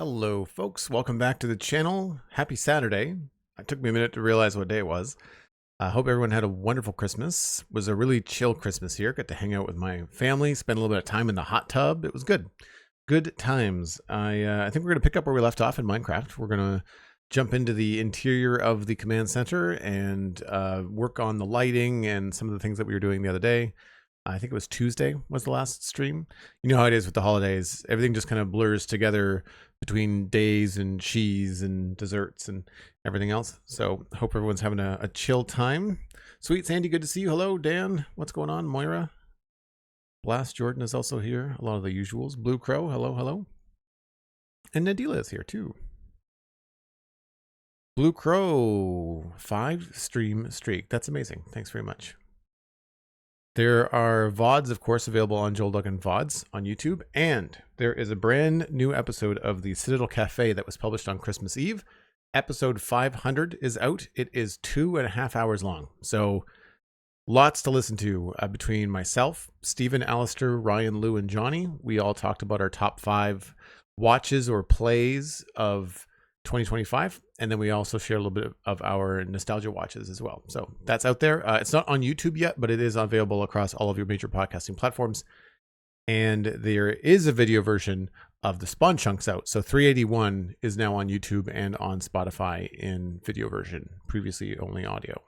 Hello folks, welcome back to the channel. Happy Saturday. It took me a minute to realize what day it was. I hope everyone had a wonderful Christmas. It was a really chill Christmas here. Got to hang out with my family, spend a little bit of time in the hot tub. It was good. Good times. I think we're going to pick up where we left off in Minecraft. We're going to jump into the interior of the command center and work on the lighting and some of the things that we were doing the other day. I think it was Tuesday was the last stream. You know how it is with the holidays. Everything just kind of blurs together between days and cheese and desserts and everything else. So hope everyone's having a chill time. SweetSandi, good to see you. Hello, Dan. What's going on? Moira. Blast Jordan is also here. A lot of the usuals. Blue Crow, hello, hello. And Nadila is here too. Blue Crow, 5 stream streak. That's amazing. Thanks very much. There are VODs, of course, available on Joel Duggan VODs on YouTube. And there is a brand new episode of the Citadel Cafe that was published on Christmas Eve. Episode 500 is out. It is 2.5 hours long. So lots to listen to between myself, Stephen, Alistair, Ryan, Lou, and Johnny. We all talked about our top 5 watches or plays of 2025, and then we also share a little bit of our nostalgia watches as well. So that's out there. It's not on YouTube yet, but it is available across all of your major podcasting platforms. And there is a video version of the Spawn Chunks out. So 381 is now on YouTube and on Spotify in video version, previously only audio.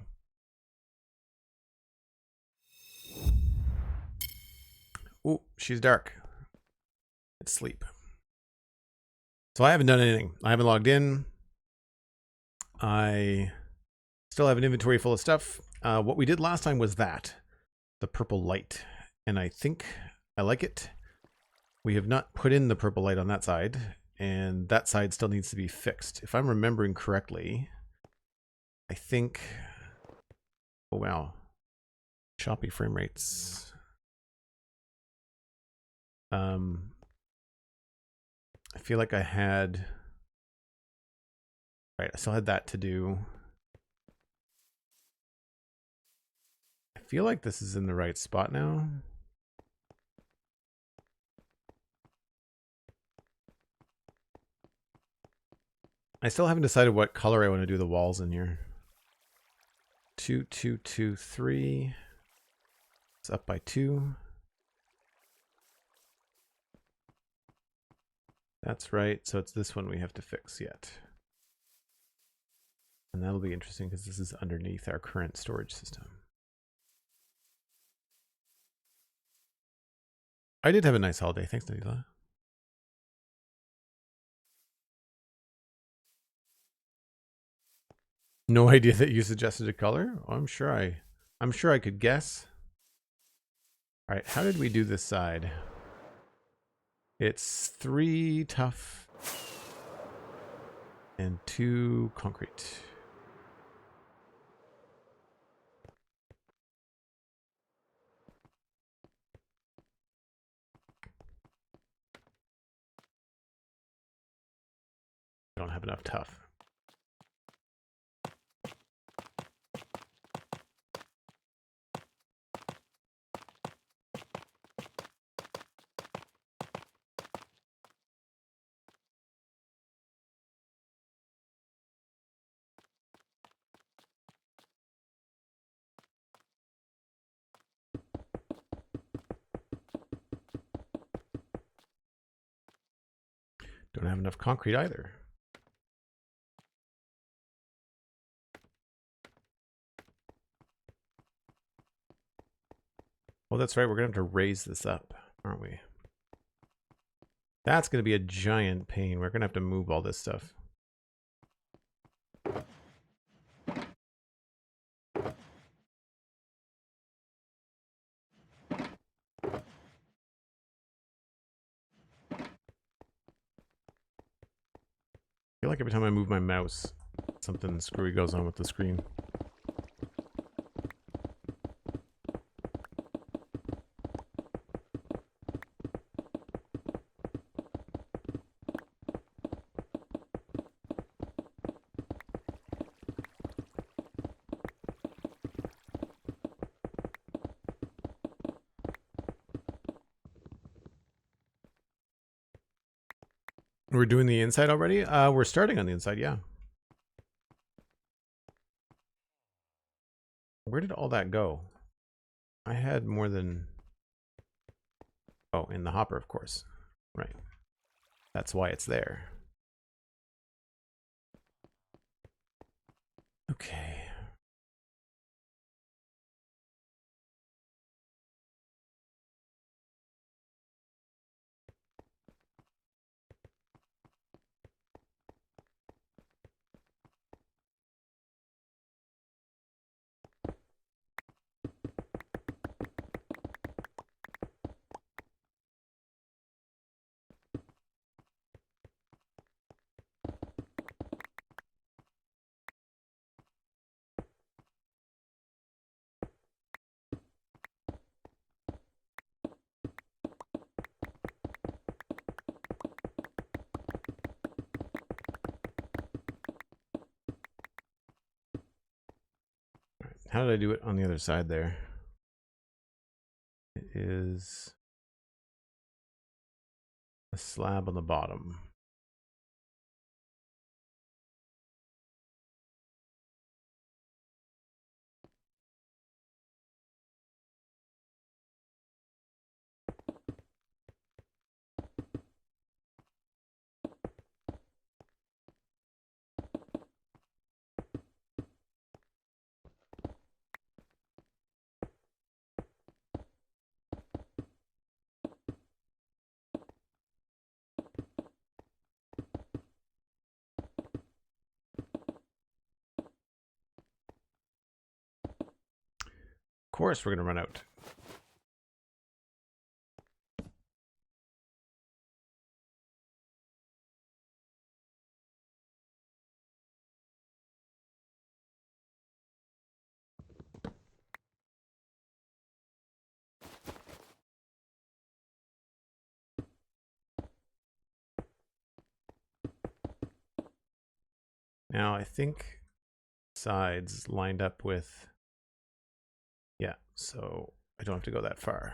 Oh, she's dark. It's sleep. So I haven't done anything. I haven't logged in. I still have an inventory full of stuff. What we did last time was that, the purple light. And I think I like it. We have not put in the purple light on that side, and that side still needs to be fixed. If I'm remembering correctly, I think, oh wow, choppy frame rates. I feel like I had, right, I still had that to do. I feel like this is in the right spot now. I still haven't decided what color I want to do the walls in here. 2, 2, 2, 3. It's up by 2. That's right. So it's this one we have to fix yet. And that'll be interesting because this is underneath our current storage system. I did have a nice holiday. Thanks, Nadila. No idea that you suggested a color? Oh, I'm sure I could guess. All right, how did we do this side? It's 3 tough and 2 concrete. I don't have enough tough. Don't have enough concrete either. Well, that's right. We're going to have to raise this up, aren't we? That's going to be a giant pain. We're going to have to move all this stuff. I feel like every time I move my mouse, something screwy goes on with the screen. We're doing the inside already? We're starting on the inside, yeah. Where did all that go? I had more than... Oh, in the hopper, of course. Right. That's why it's there. Okay. How did I do it on the other side there? It is a slab on the bottom. Of course we're going to run out. Now I think sides lined up with... Yeah, so I don't have to go that far.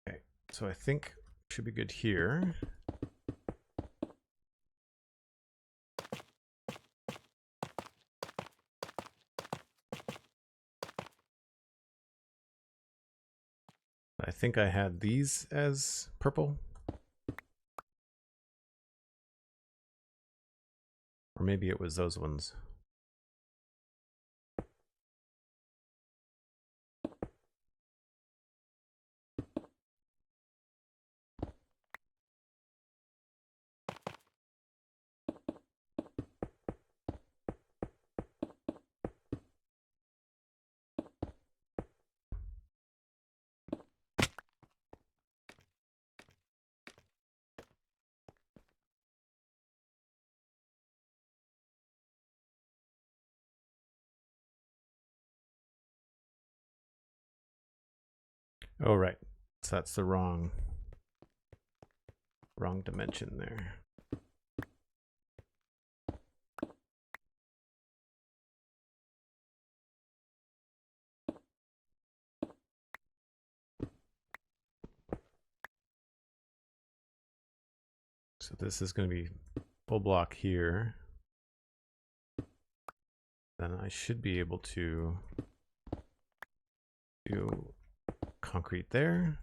Okay, so I think should be good here. I think I had these as purple. Or maybe it was those ones. Oh, right. So that's the wrong dimension there. So this is going to be full block here. Then I should be able to do concrete there.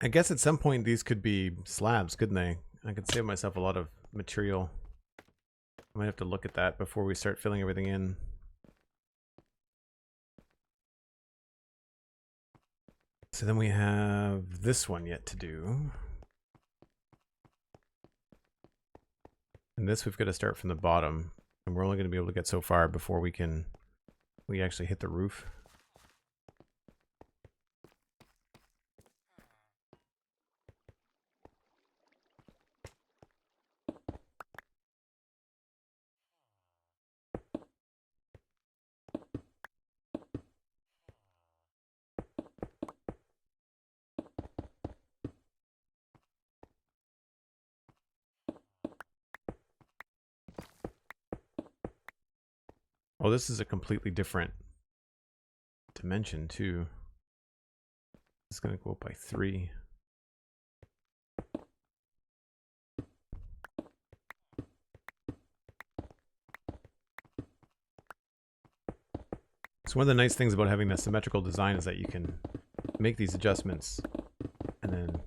I guess at some point these could be slabs, couldn't they? I could save myself a lot of material. I might have to look at that before we start filling everything in. So then we have this one yet to do. And this we've got to start from the bottom. And we're only going to be able to get so far before we actually hit the roof. Oh, this is a completely different dimension too. It's going to go up by 3. So one of the nice things about having the symmetrical design is that you can make these adjustments and then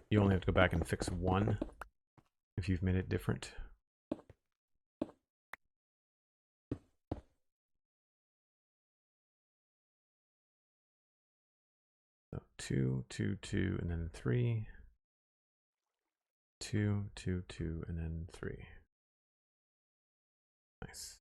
you only have to go back and fix one if you've made it different. So 2, 2, 2, and then 3. 2, 2, 2, and then 3. Nice.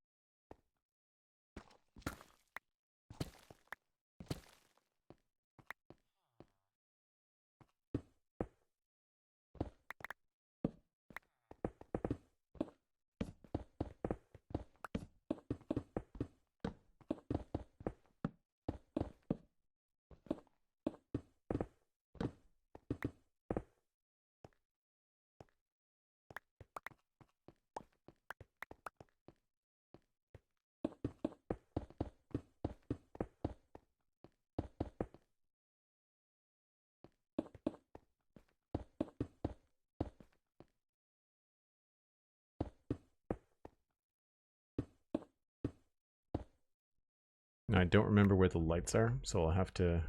Now I don't remember where the lights are, so I'll have to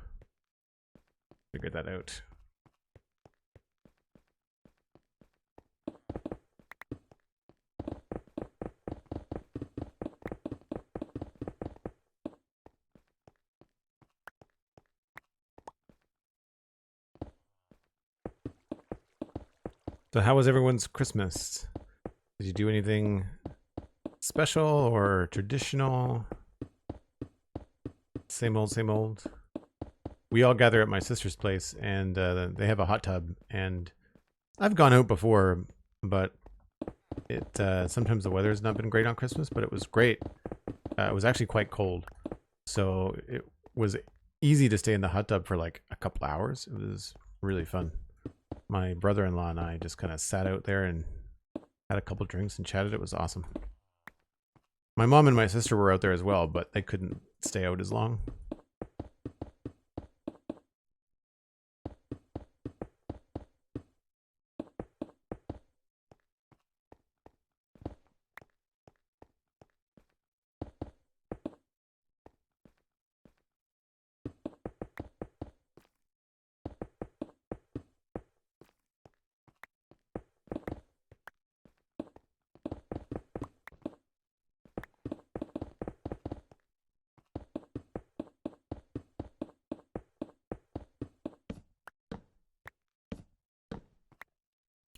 figure that out. So how was everyone's Christmas? Did you do anything special or traditional? Same old, same old. We all gather at my sister's place, and they have a hot tub. And I've gone out before, but it sometimes the weather's not been great on Christmas. But it was great. It was actually quite cold, so it was easy to stay in the hot tub for like a couple hours. It was really fun. My brother-in-law and I just kind of sat out there and had a couple drinks and chatted. It was awesome. My mom and my sister were out there as well, but they couldn't stay out as long.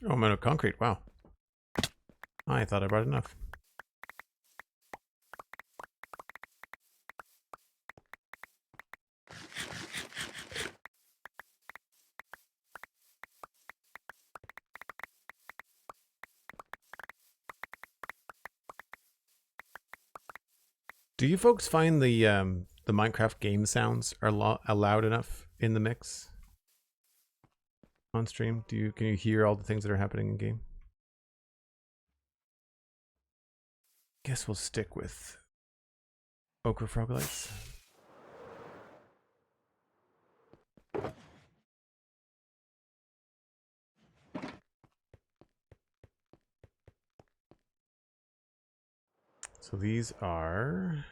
Oh, I'm out of concrete. Wow. I thought I brought enough. Do you folks find the Minecraft game sounds are loud enough in the mix on stream? Can you hear all the things that are happening in game? Guess we'll stick with Ochre Frogolites. So these are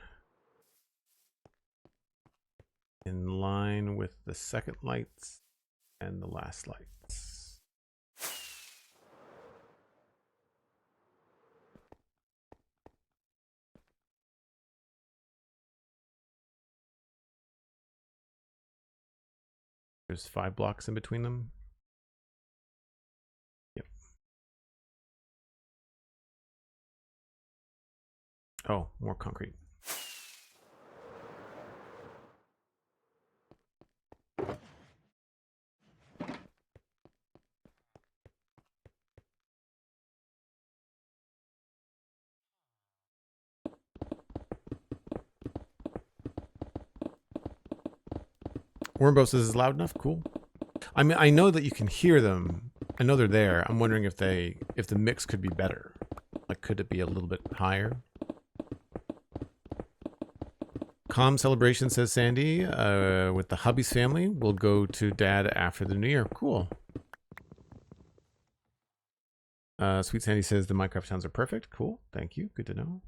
in line with the second lights. And the last lights. There's 5 blocks in between them. Yep. Oh, more concrete. Wormbo says, is loud enough? Cool. I mean, I know that you can hear them. I know they're there. I'm wondering if the mix could be better. Like, could it be a little bit higher? Calm celebration, says Sandy. With the hubby's family, we'll go to Dad after the New Year. Cool. SweetSandi says the Minecraft sounds are perfect. Cool. Thank you. Good to know.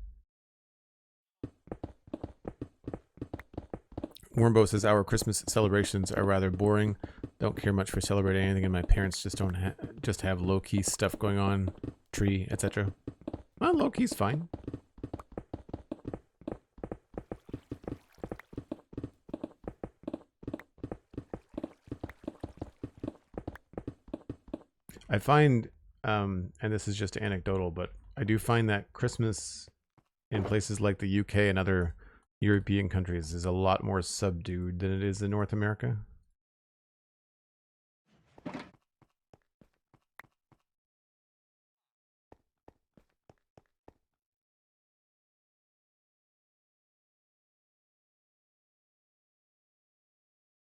Wormbo says our Christmas celebrations are rather boring. Don't care much for celebrating anything, and my parents just don't just have low-key stuff going on, tree, etc. Well, low-key's fine. I find, and this is just anecdotal, but I do find that Christmas in places like the UK and other European countries is a lot more subdued than it is in North America.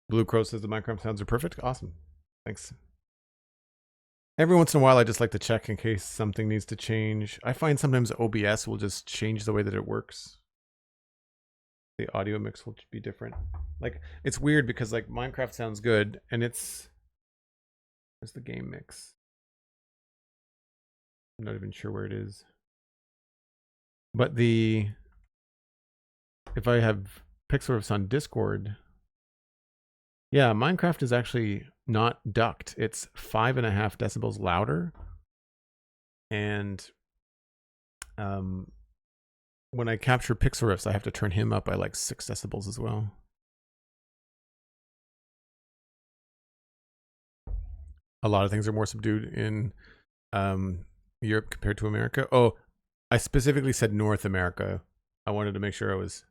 Blue Crow says the Minecraft sounds are perfect. Awesome. Thanks. Every once in a while, I just like to check in case something needs to change. I find sometimes OBS will just change the way that it works. The audio mix will be different. Like, it's weird because like Minecraft sounds good and it's the game mix. I'm not even sure where it is. But if I have Pixelriffs on Discord, yeah, Minecraft is actually not ducked. It's 5.5 decibels louder. And when I capture Pixelriffs, I have to turn him up by like 6 decibels as well. A lot of things are more subdued in Europe compared to America. Oh, I specifically said North America. I wanted to make sure I was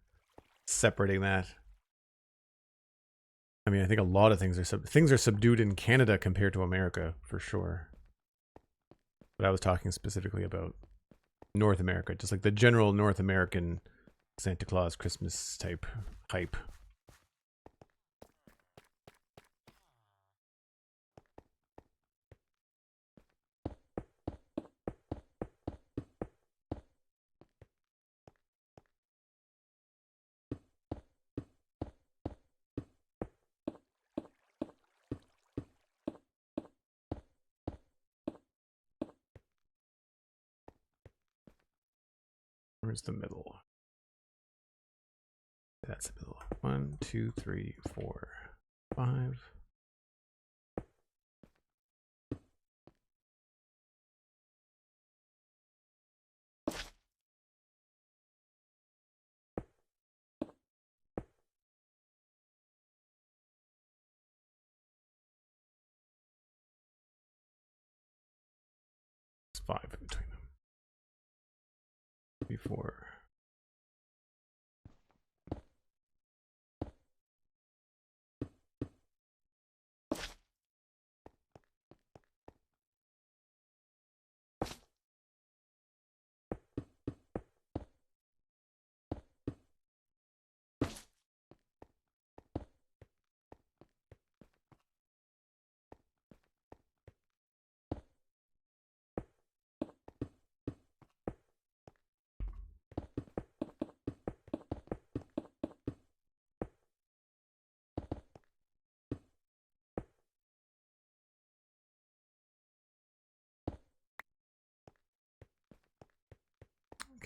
separating that. I mean, I think a lot of things are subdued in Canada compared to America, for sure. But I was talking specifically about North America, just like the general North American Santa Claus Christmas type hype. Where's the middle? That's the middle. 1, 2, 3, 4, 5. It's 5 in between them. 3, 4.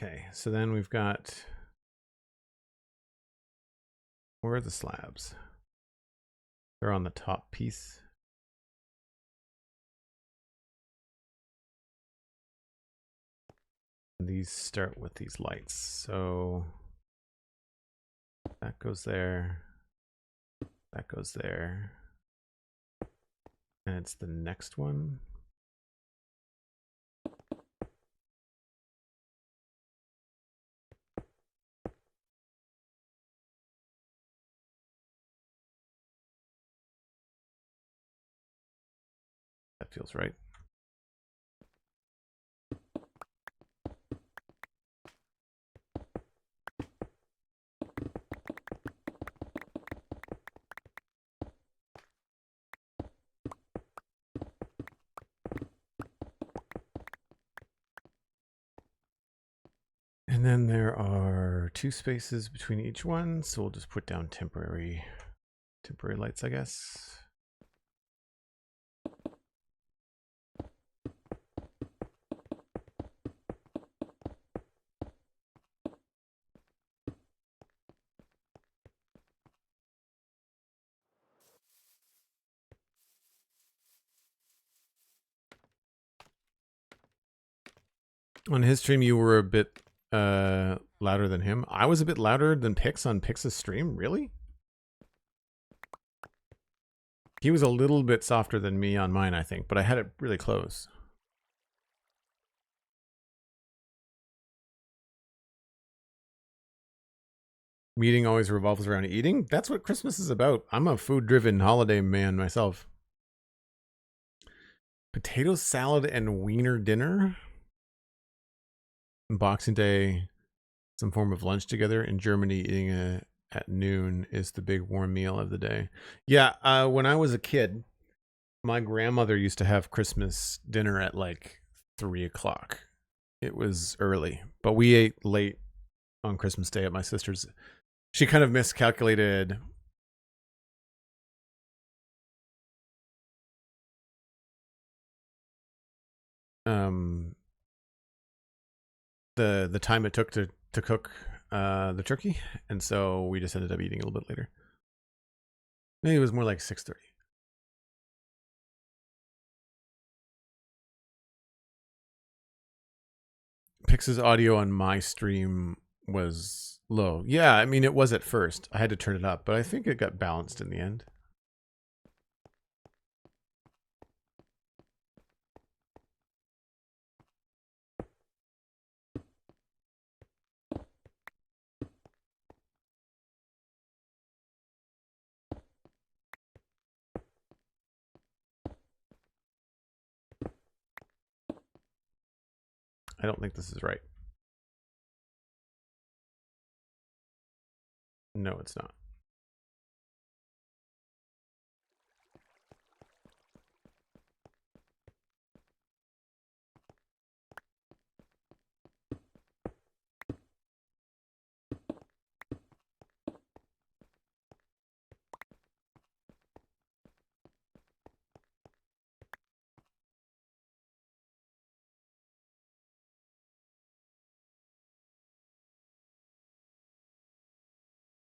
Okay, so then we've got, where are the slabs? They're on the top piece. These start with these lights. So that goes there. That goes there. And it's the next one. That feels right. And then there are 2 spaces between each one, so we'll just put down temporary lights, I guess. On his stream, you were a bit louder than him. I was a bit louder than Pix on Pix's stream. Really? He was a little bit softer than me on mine, I think, but I had it really close. Meeting always revolves around eating. That's what Christmas is about. I'm a food-driven holiday man myself. Potato salad and wiener dinner. Boxing Day, some form of lunch together. In Germany, eating at noon is the big warm meal of the day. Yeah, when I was a kid, my grandmother used to have Christmas dinner at like 3 o'clock. It was early, but we ate late on Christmas Day at my sister's. She kind of miscalculated the time it took to cook the turkey, and so we just ended up eating a little bit later. Maybe it was more like 6:30. Pix's audio on my stream was low. Yeah, I mean, it was at first. I had to turn it up, but I think it got balanced in the end. I don't think this is right. No, it's not.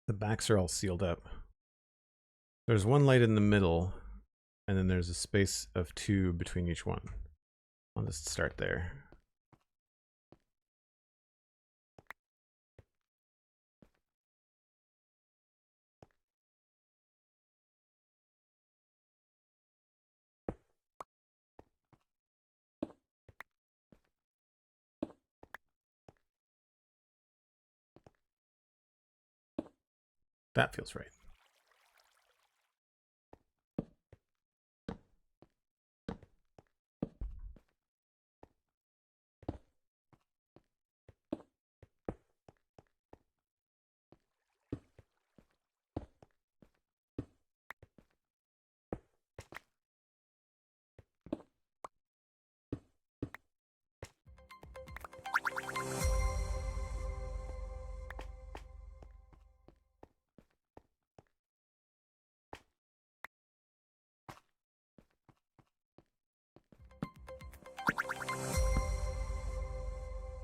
The backs are all sealed up. There's one light in the middle, and then there's a space of 2 between each one. I'll just start there. That feels right.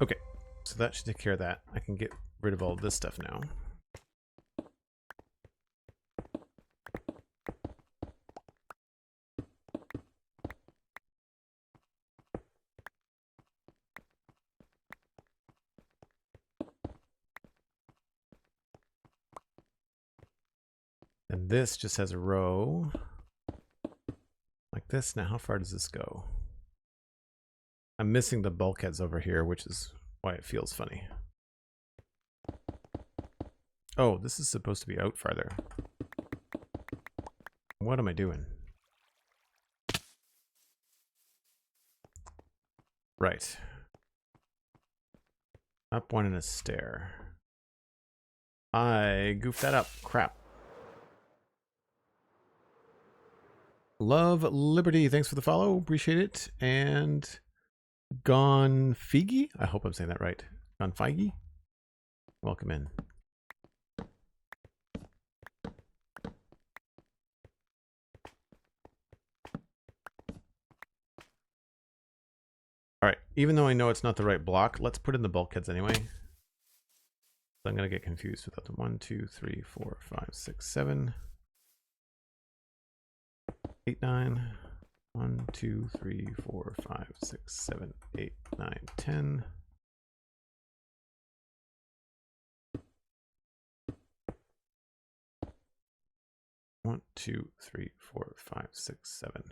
Okay, so that should take care of that. I can get rid of all this stuff now. And this just has a row like this. Now, how far does this go? I'm missing the bulkheads over here, which is why it feels funny. Oh, this is supposed to be out farther. What am I doing? Right. Up one and a stair. I goofed that up. Crap. Love Liberty. Thanks for the follow. Appreciate it. And Gonfigi. I hope I'm saying that right. Gonfigi. Welcome in. All right. Even though I know it's not the right block, let's put in the bulkheads anyway. So I'm going to get confused without them. 1, 2, 3, 4, 5, 6, 7, 8, 9. 1, 2, 3, 4, 5, 6, 7, 8, 9, 10. One, 2, 3, 4, 5, 6, 7.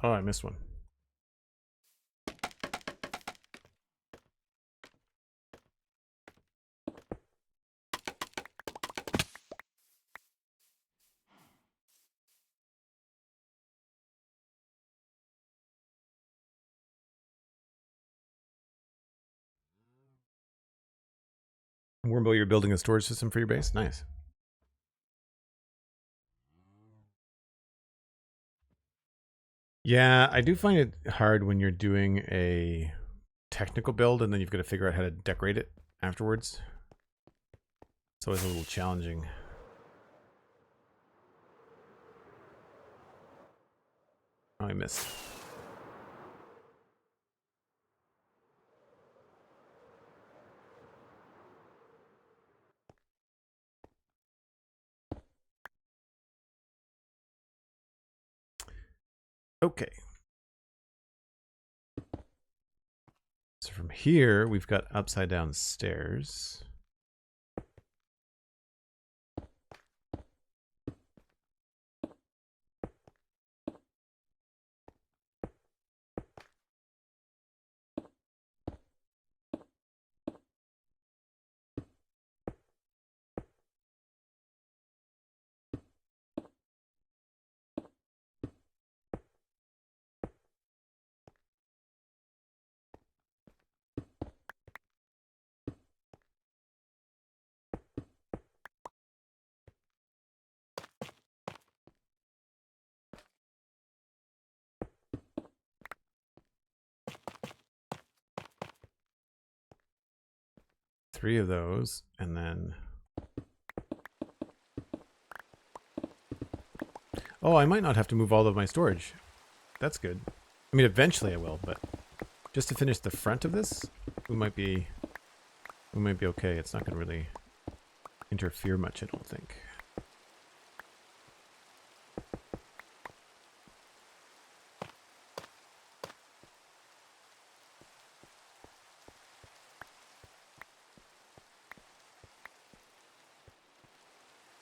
Oh, I missed one. Wormbo, you're building a storage system for your base? Nice. Yeah, I do find it hard when you're doing a technical build and then you've got to figure out how to decorate it afterwards. It's always a little challenging. Oh, I missed. Okay. So from here, we've got upside down stairs. Three of those, and then... Oh, I might not have to move all of my storage. That's good. I mean, eventually I will, but just to finish the front of this, we might be okay. It's not going to really interfere much, I don't think.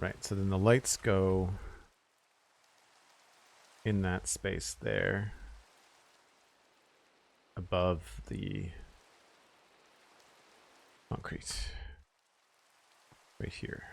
Right, so then the lights go in that space there above the concrete. right here.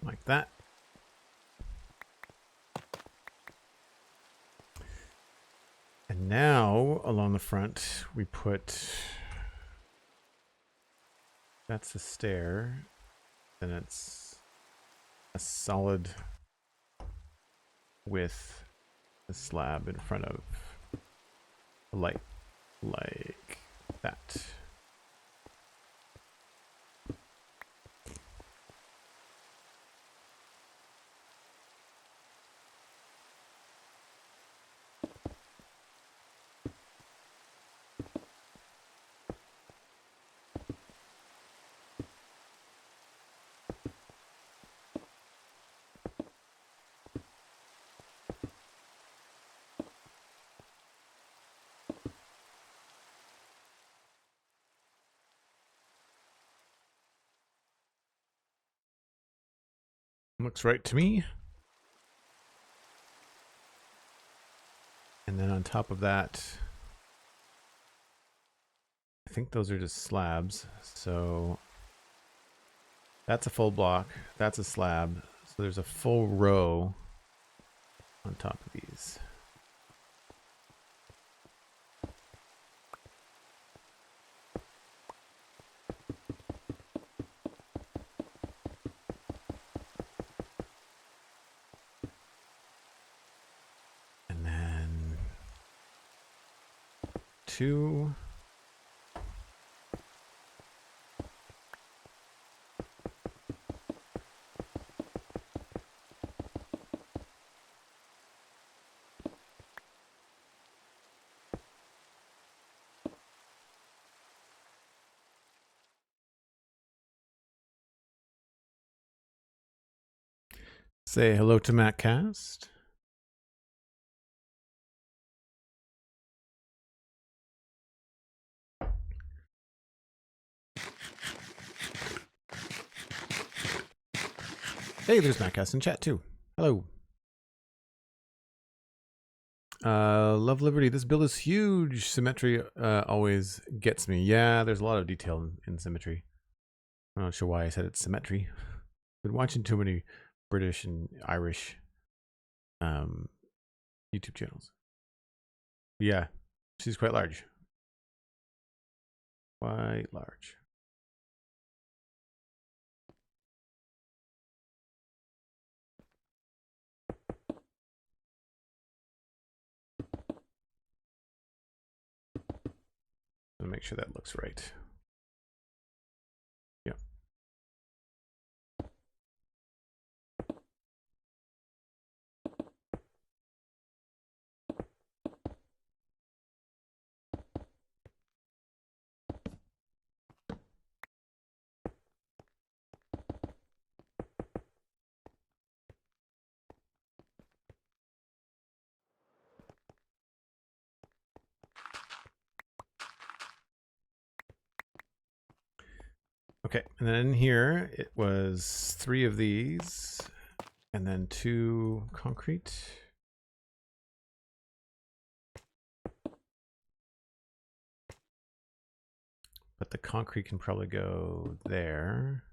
Like that. And now along the front we put, that's a stair, then it's a solid with a slab in front of the light, like that. Looks right to me. And then on top of that, I think those are just slabs. So that's a full block. That's a slab. So there's a full row on top of these. And then 2. Say hello to MacCast. Hey, there's MacCast in chat too. Hello. Love Liberty. This build is huge. Symmetry always gets me. Yeah, there's a lot of detail in symmetry. I'm not sure why I said it's symmetry. Been watching too many British and Irish YouTube channels. Yeah, she's quite large. Quite large. I'll make sure that looks right. Yeah. Okay, and then in here it was 3 of these, and then 2 concrete. But the concrete can probably go there.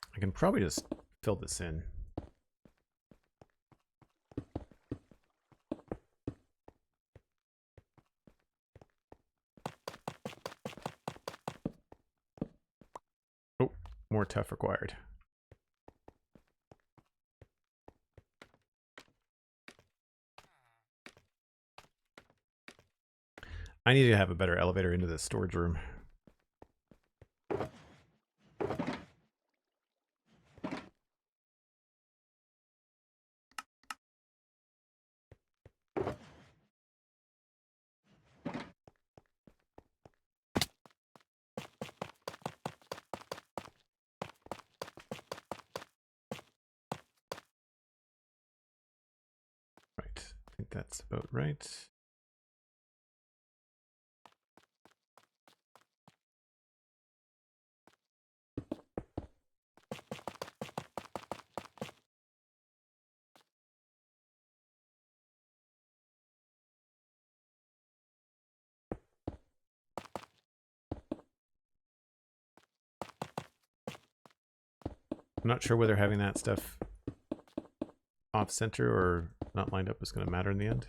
I can probably just fill this in. tough required. I need to have a better elevator into this storage room. Right, I think that's about right. I'm not sure whether having that stuff off center or not lined up is going to matter in the end.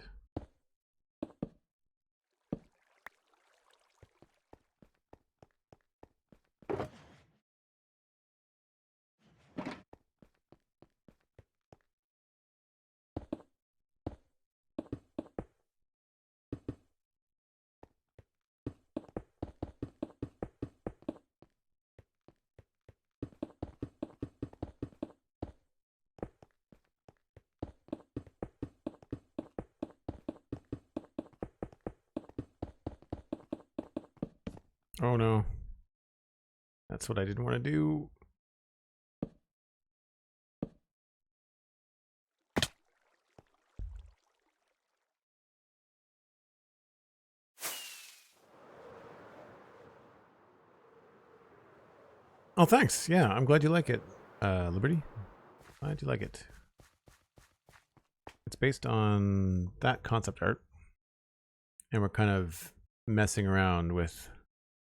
Oh no. That's what I didn't want to do. Oh, thanks. Yeah, I'm glad you like it, Liberty. Glad you like it. It's based on that concept art, and we're kind of messing around with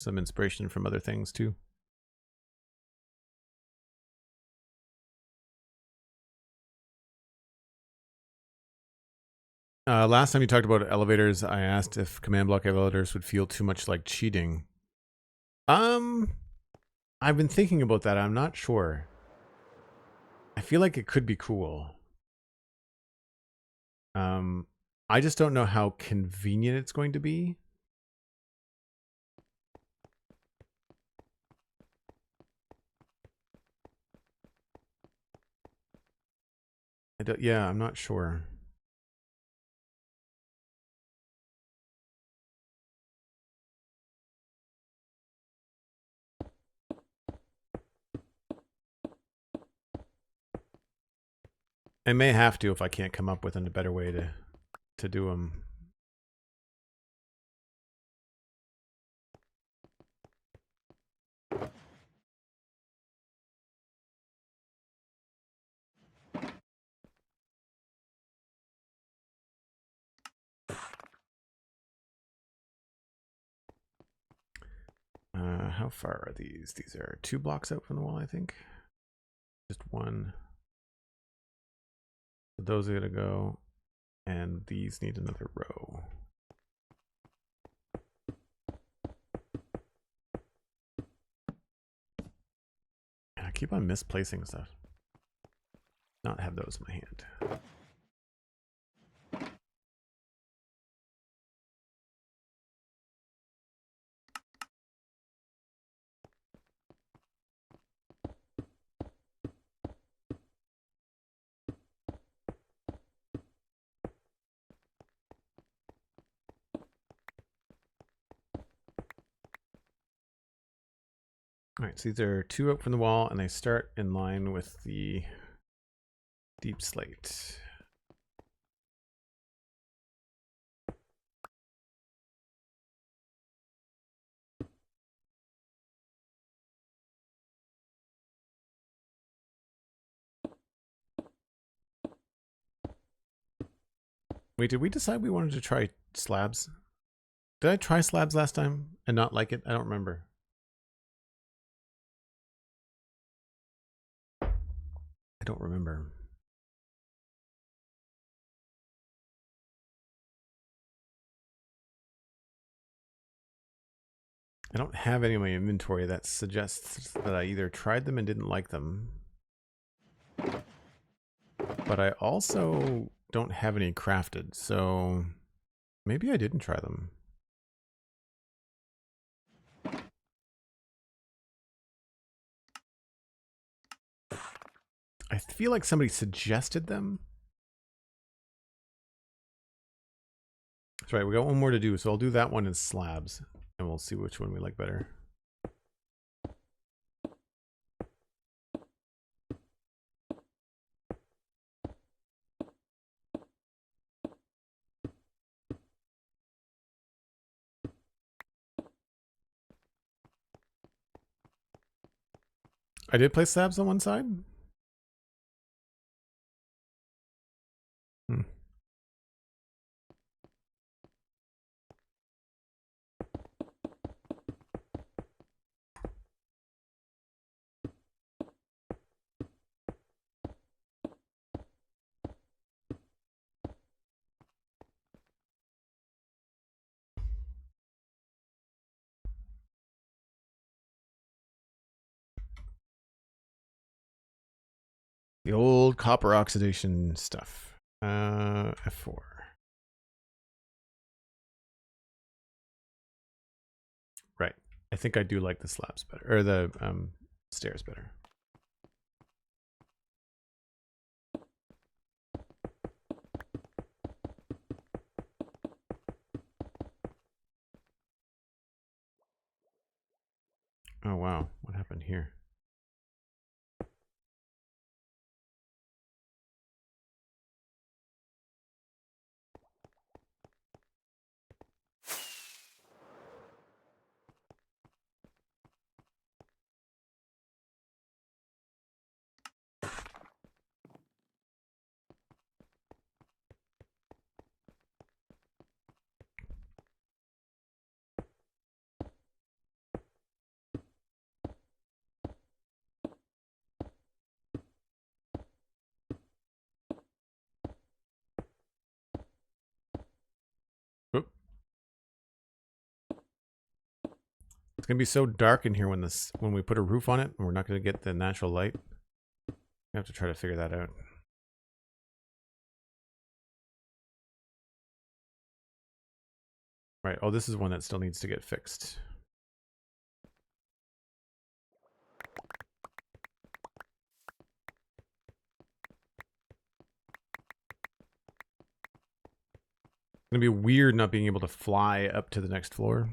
some inspiration from other things too. Last time you talked about elevators, I asked if command block elevators would feel too much like cheating. I've been thinking about that. I'm not sure. I feel like it could be cool. I just don't know how convenient it's going to be. Yeah, I'm not sure. I may have to if I can't come up with a better way to do them. How far are these? These are 2 blocks out from the wall, I think. Just one. So those are gonna go, and these need another row. And I keep on misplacing stuff. Not have those in my hand. All right, so these are 2 out from the wall, and they start in line with the deep slate. Wait, did we decide we wanted to try slabs? Did I try slabs last time and not like it? I don't remember. I don't remember. I don't have any in my inventory that suggests that I either tried them and didn't like them. But I also don't have any crafted, so maybe I didn't try them. I feel like somebody suggested them. That's right, we got one more to do, so I'll do that one in slabs, and we'll see which one we like better. I did place slabs on one side. Hmm. The old copper oxidation stuff. F4. Right. I think I do like the slabs better, or the stairs better. Oh wow, what happened here? Oop. It's gonna be so dark in here when we put a roof on it, and we're not gonna get the natural light. We have to try to figure that out. Right. Oh, this is one that still needs to get fixed. It's gonna be weird not being able to fly up to the next floor.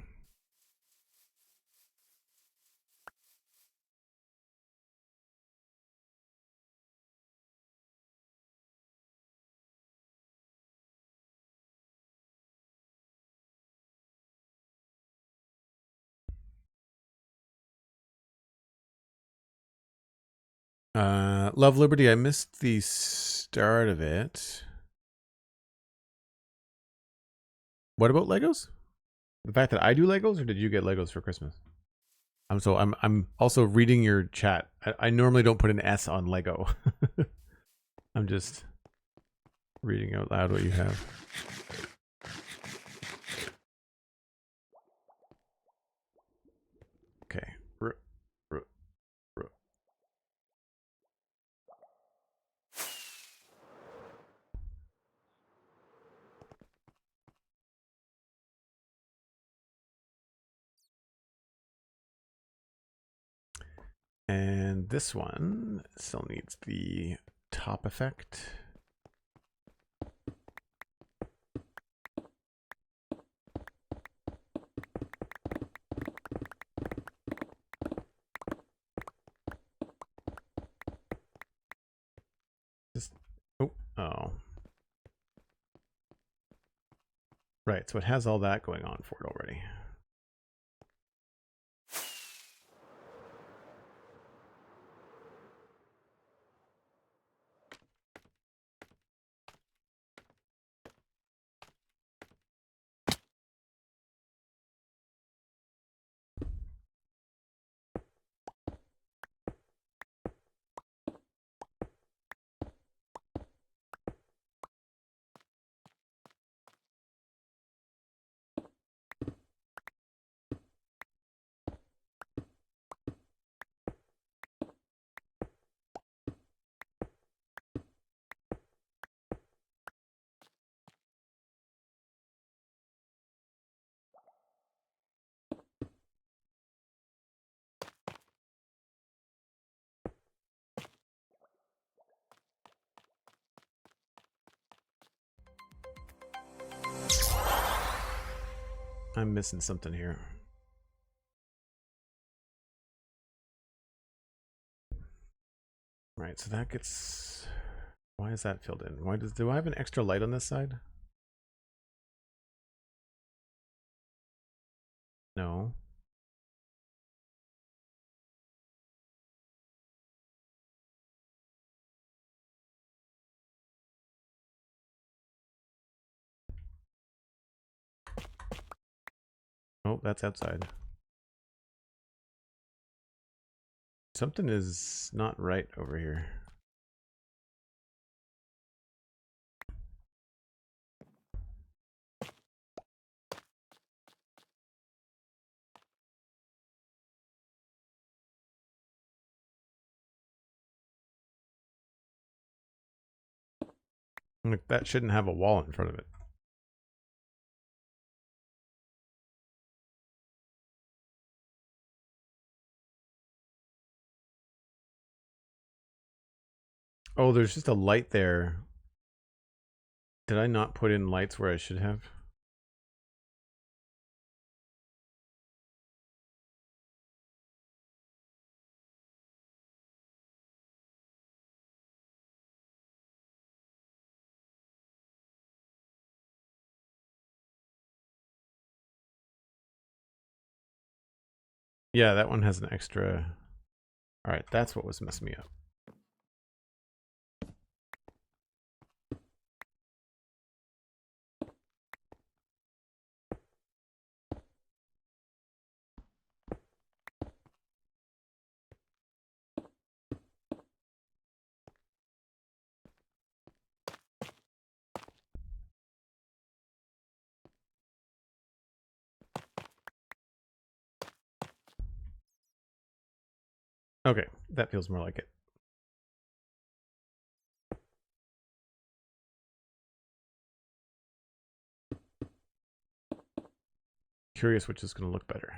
Love Liberty, I missed the start of it. What about Legos? The fact that I do Legos, or did you get Legos for Christmas? I'm also reading your chat. I normally don't put an S on Lego. I'm just reading out loud what you have. Okay. And this one still needs the top effect. Just, oh. Right, so it has all that going on for it already. I'm missing something here. Right, so that gets... Why is that filled in? Do I have an extra light on this side? No. Oh, that's outside. Something is not right over here. Look, that shouldn't have a wall in front of it. Oh, there's just a light there. Did I not put in lights where I should have? Yeah, that one has an extra... All right, that's what was messing me up. Okay, that feels more like it. Curious which is going to look better.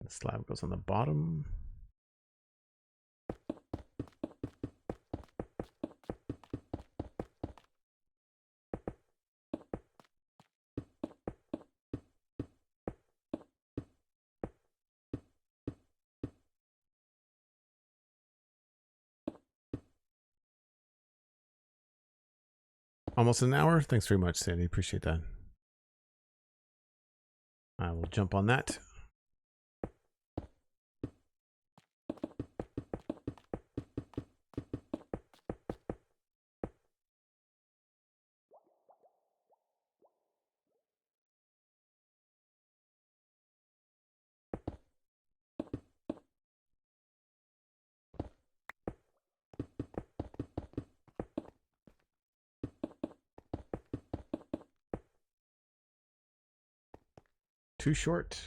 The slab goes on the bottom. Almost an hour. Thanks very much, Sandy. Appreciate that. I will jump on that. Too short.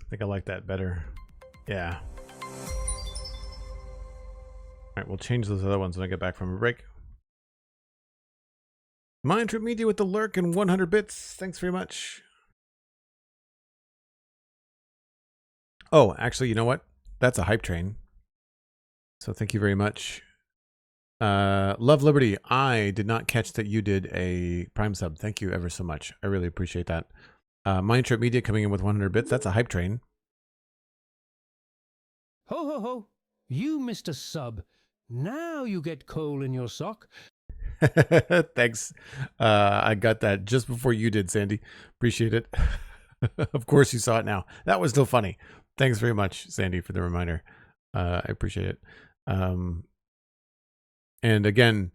I think I like that better. Yeah. All right, we'll change those other ones when I get back from a break. MindTripMedia with the lurk and 100 bits. Thanks very much. Oh, actually, you know what? That's a hype train. So thank you very much. Love Liberty. I did not catch that you did a Prime sub. Thank you ever so much. I really appreciate that. MindTripMedia coming in with 100 bits. That's a hype train. Ho, ho, ho. You missed a sub. Now you get coal in your sock. Thanks. I got that just before you did, Sandy. Appreciate it. Of course you saw it now. That was still funny. Thanks very much, Sandy, for the reminder. I appreciate it. And again,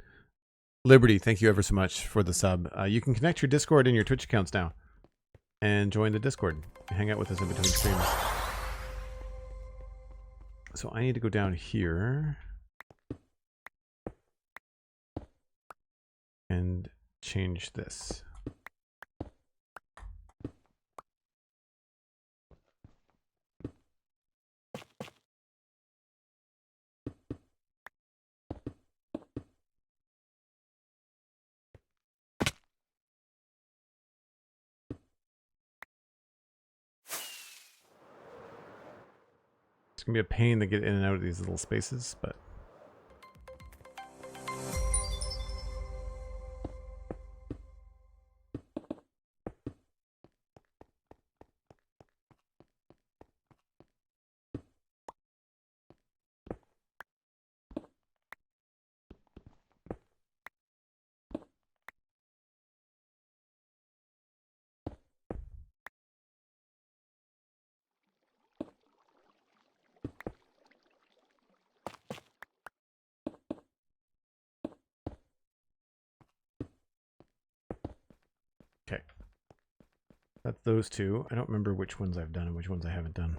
Liberty, thank you ever so much for the sub. You can connect your Discord and your Twitch accounts now and join the Discord. Hang out with us in between streams. So I need to go down here and change this. It's gonna be a pain to get in and out of these little spaces, but okay. That's those two. I don't remember which ones I've done and which ones I haven't done.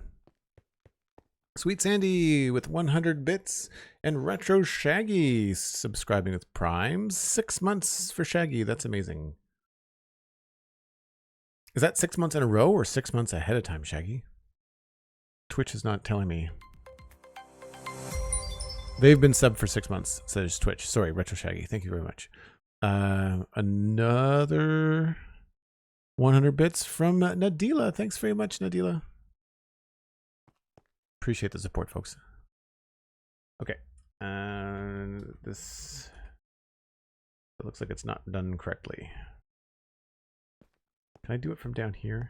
SweetSandi with 100 bits and Retro Shaggy subscribing with Prime. 6 months for Shaggy. That's amazing. Is that 6 months in a row or 6 months ahead of time, Shaggy? Twitch is not telling me. They've been subbed for 6 months, says Twitch. Sorry, Retro Shaggy. Thank you very much. Another 100 bits from Nadila. Thanks very much, Nadila. Appreciate the support, folks. Okay. This it looks like it's not done correctly. Can I do it from down here?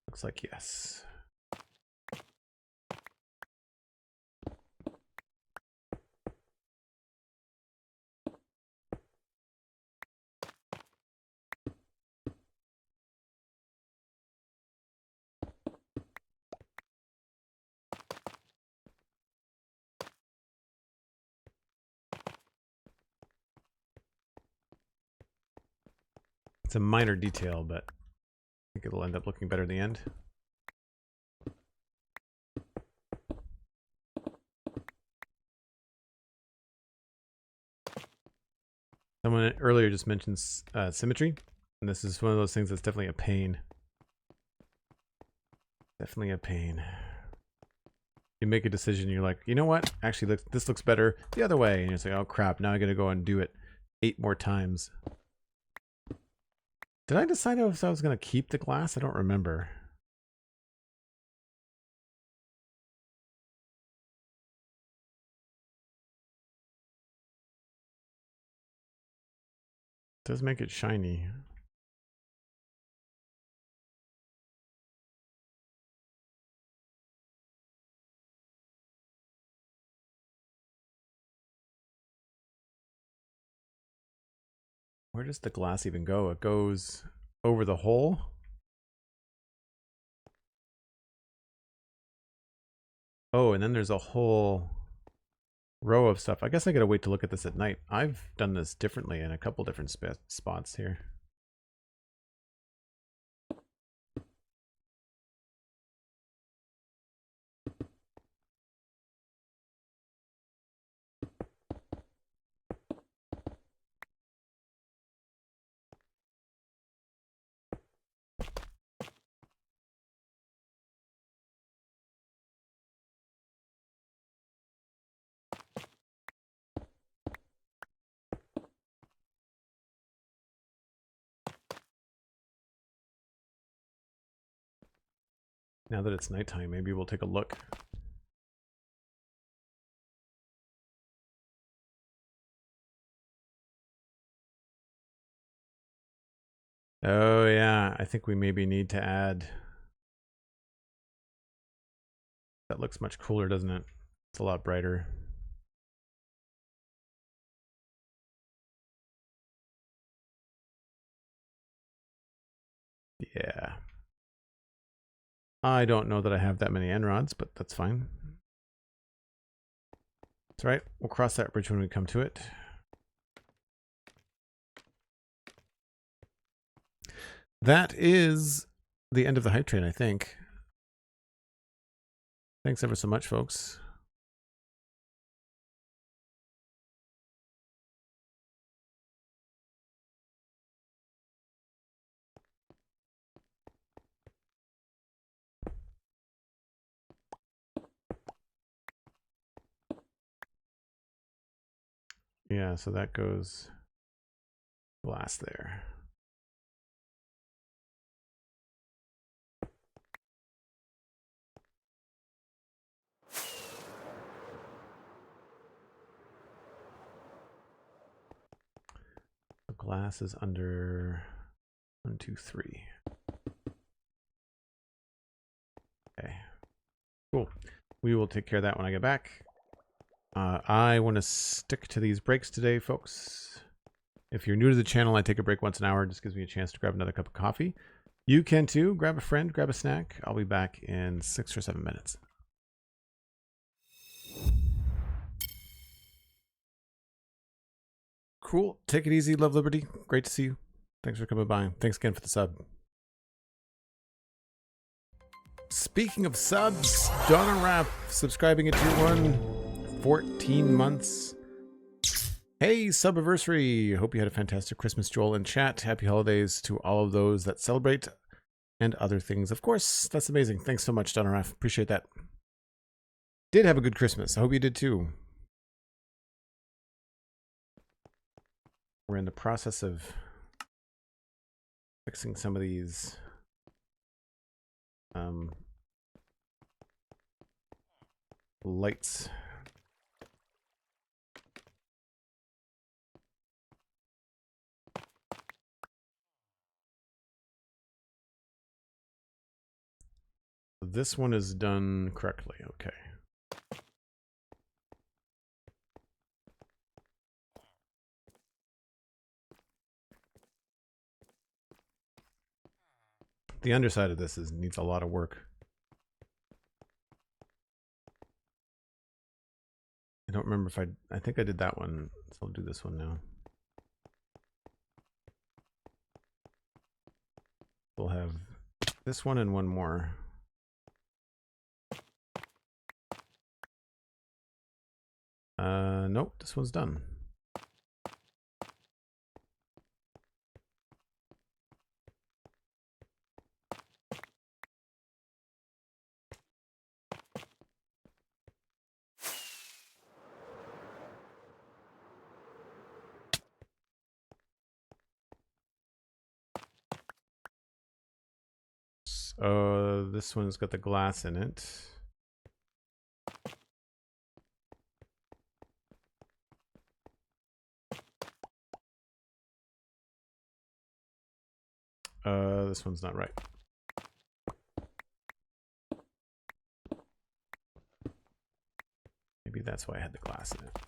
Looks like yes. It's a minor detail, but I think it'll end up looking better in the end. Someone earlier just mentioned symmetry, and this is one of those things that's definitely a pain. Definitely a pain. You make a decision, you're like, you know what? Actually, this looks better the other way, and you say, oh crap, now I gotta go and do it 8 more times. Did I decide if I was going to keep the glass? I don't remember. It does make it shiny. Where does the glass even go? It goes over the hole. Oh, and then there's a whole row of stuff. I guess I gotta wait to look at this at night. I've done this differently in a couple different spots here. Now that it's nighttime, maybe we'll take a look. Oh yeah, I think we maybe need to add. That looks much cooler, doesn't it? It's a lot brighter. Yeah. I don't know that I have that many end rods, but that's fine. That's right. We'll cross that bridge when we come to it. that is the end of the hype train, I think. Thanks ever so much, folks. Yeah, so that goes glass there. The glass is under 1, 2, 3. Okay, cool. We will take care of that when I get back. I want to stick to these breaks today, folks. If you're new to the channel, I take a break once an hour. It just gives me a chance to grab another cup of coffee. You can too. Grab a friend, grab a snack. I'll be back in 6 or 7 minutes. Cool. Take it easy. Love Liberty. Great to see you. Thanks for coming by. Thanks again for the sub. Speaking of subs, Dalara subscribing at Tier 1. 14 months. Hey, subiversary. Hope you had a fantastic Christmas, Joel, in chat. Happy holidays to all of those that celebrate and other things. Of course, that's amazing. Thanks so much, Dalara. Appreciate that. Did have a good Christmas. I hope you did too. We're in the process of fixing some of these lights. This one is done correctly. Okay. The underside of this needs a lot of work. I don't remember if I think I did that one, so I'll do this one now. We'll have this one and one more. Nope, this one's done. This one's got the glass in it. This one's not right. Maybe that's why I had the glass in it.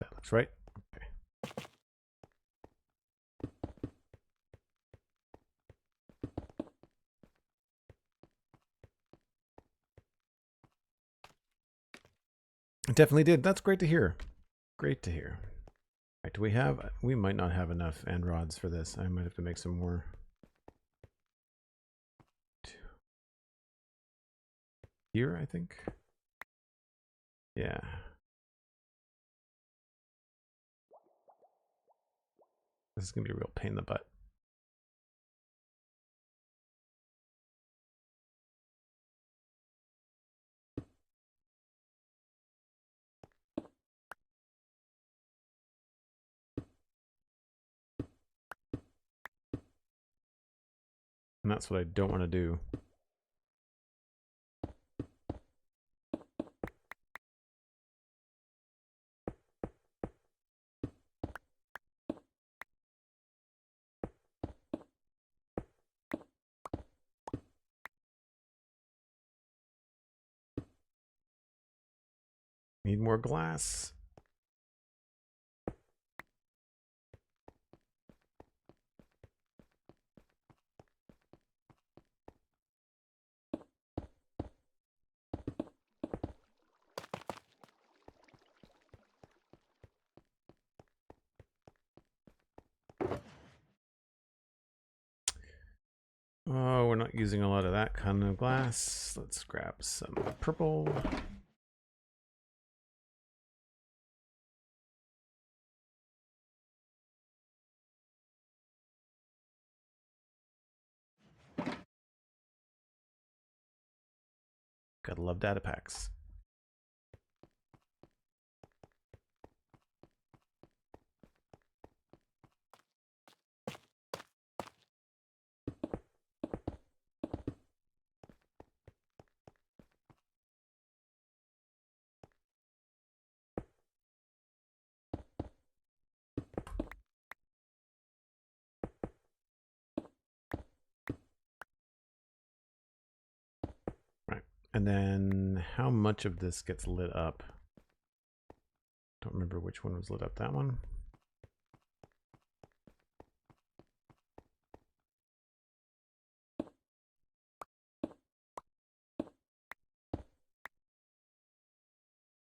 That looks right. Okay. It definitely did. That's great to hear. Great to hear. All right, do we have? We might not have enough end rods for this. I might have to make some more. Here, I think. Yeah. This is gonna be a real pain in the butt. And that's what I don't want to do. Need more glass. Oh, we're not using a lot of that kind of glass. Let's grab some purple. Gotta love data packs. Right. And then how much of this gets lit up? Don't remember which one was lit up. That one?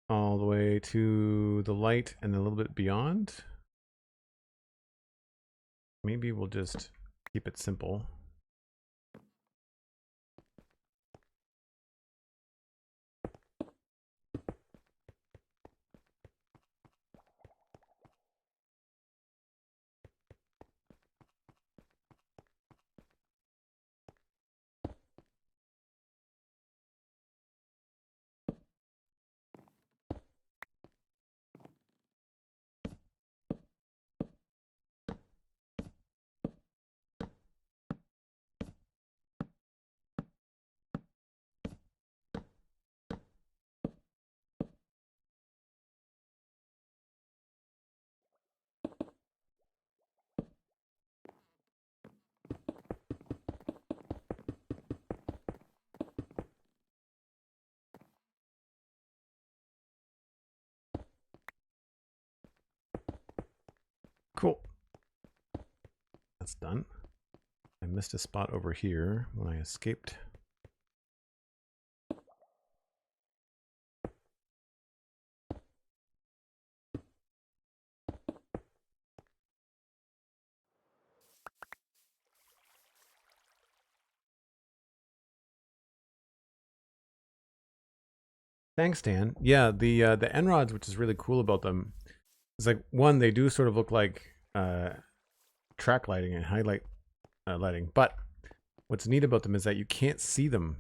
All the way to the light and a little bit beyond. Maybe we'll just keep it simple. Cool. That's done. I missed a spot over here when I escaped. Thanks, Dan. Yeah, the end rods, which is really cool about them, is like one, they do sort of look like track lighting and highlight lighting, but what's neat about them is that you can't see them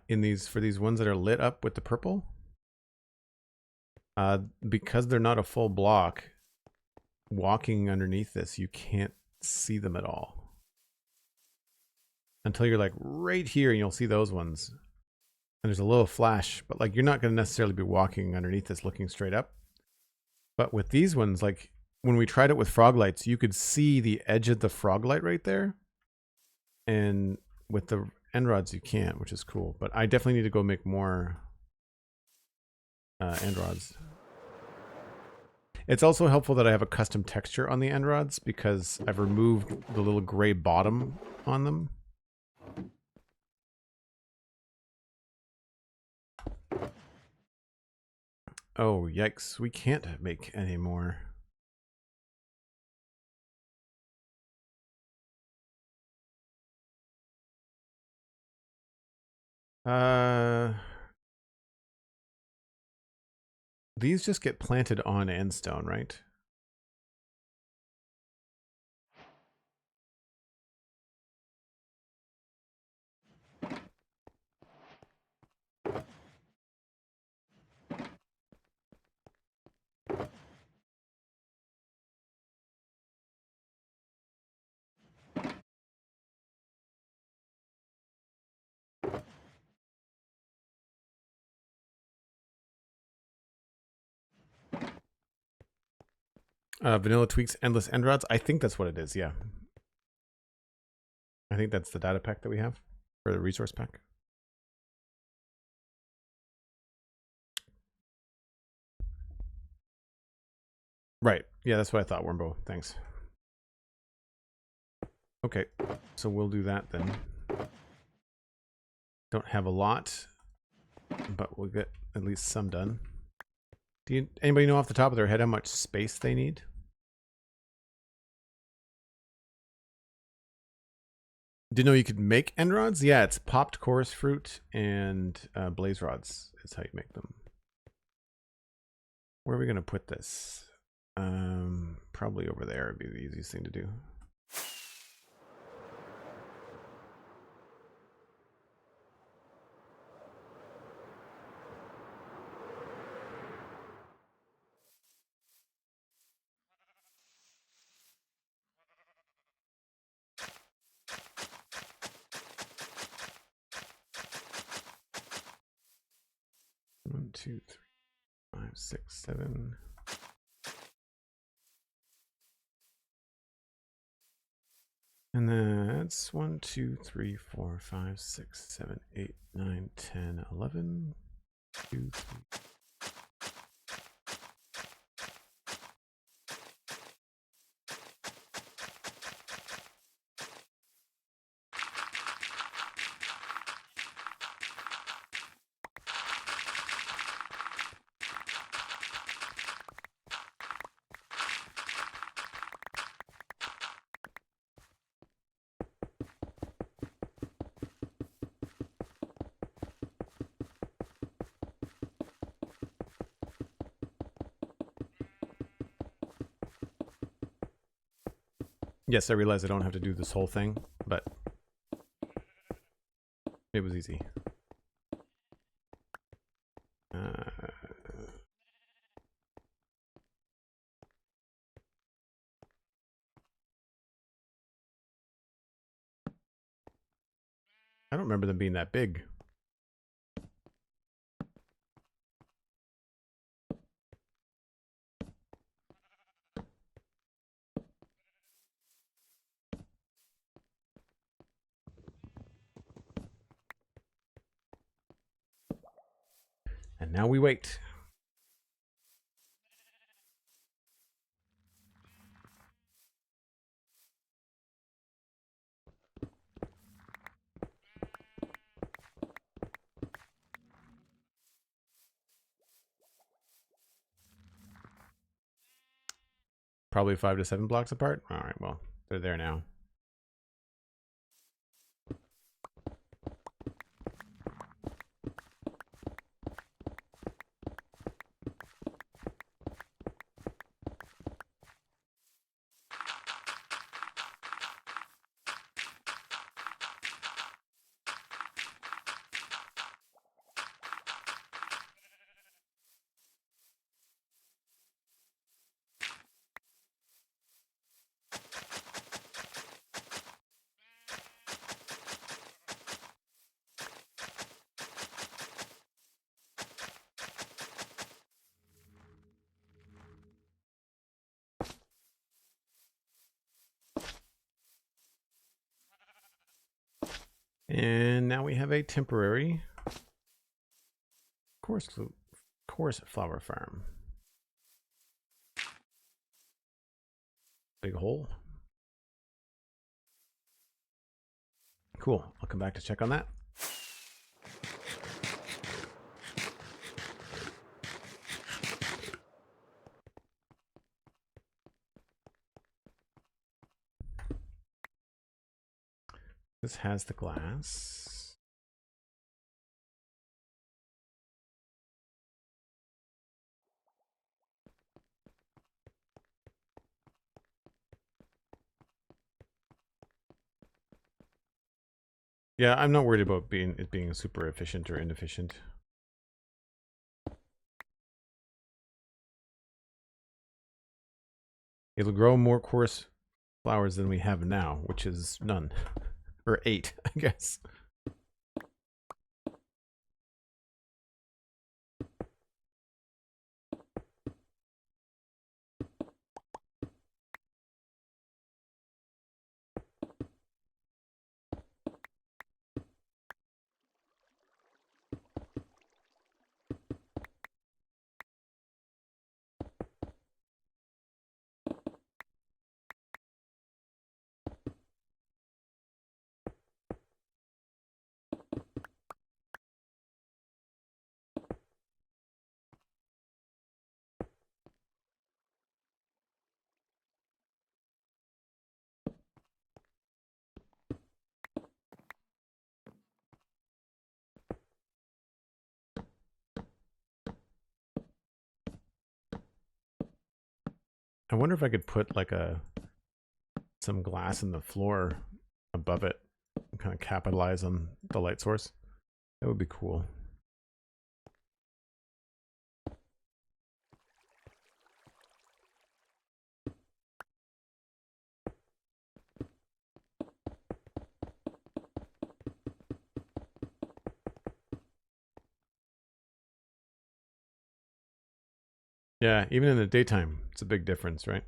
in these for these ones that are lit up with the purple. Because they're not a full block, walking underneath this, you can't see them at all until you're like right here, and you'll see those ones. And there's a little flash, but like you're not going to necessarily be walking underneath this looking straight up. But with these ones, like when we tried it with frog lights, you could see the edge of the frog light right there. And with the end rods, you can't, which is cool. But I definitely need to go make more end rods. It's also helpful that I have a custom texture on the end rods because I've removed the little gray bottom on them. Oh, yikes. We can't make any more. These just get planted on endstone, right? Vanilla Tweaks Endless End Rods. I think that's what it is, yeah. I think that's the data pack that we have, or the resource pack. Right. Yeah, that's what I thought, Wormbo. Thanks. Okay, so we'll do that then. Don't have a lot, but we'll get at least some done. Anybody know off the top of their head how much space they need? Didn't know you could make end rods? Yeah, it's popped chorus fruit and blaze rods is how you make them. Where are we going to put this? Probably over there would be the easiest thing to do. One, two, three, 5, 6, 7. And that's 1, 2, 3, 4, 5, 6, 7, 8, 9, 10, 11. 2, 3. Yes, I realize I don't have to do this whole thing, but it was easy. I don't remember them being that big. And now we wait. Probably 5 to 7 blocks apart. All right, well, they're there now. And now we have a temporary coarse flower farm. Big hole. Cool. I'll come back to check on that. This has the glass. Yeah, I'm not worried about it being super efficient or inefficient. It'll grow more coarse flowers than we have now, which is none. Or 8, I guess. I wonder if I could put like some glass in the floor above it and kind of capitalize on the light source. That would be cool. Yeah, even in the daytime, it's a big difference, right?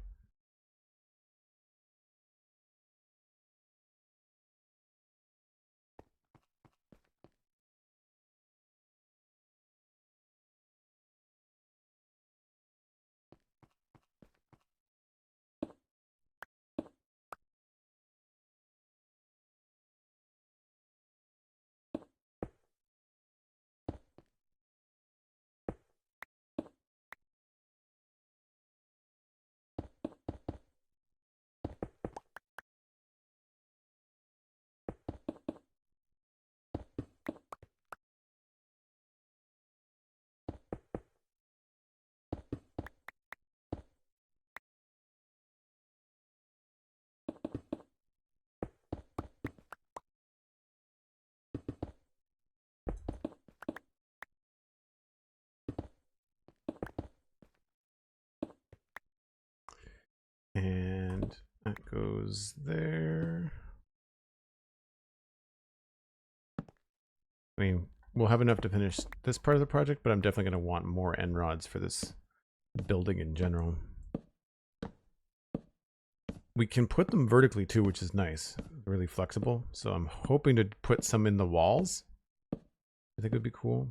And that goes there. I mean, we'll have enough to finish this part of the project, but I'm definitely going to want more end rods for this building in general. We can put them vertically too, which is nice. Really flexible. So I'm hoping to put some in the walls. I think it would be cool.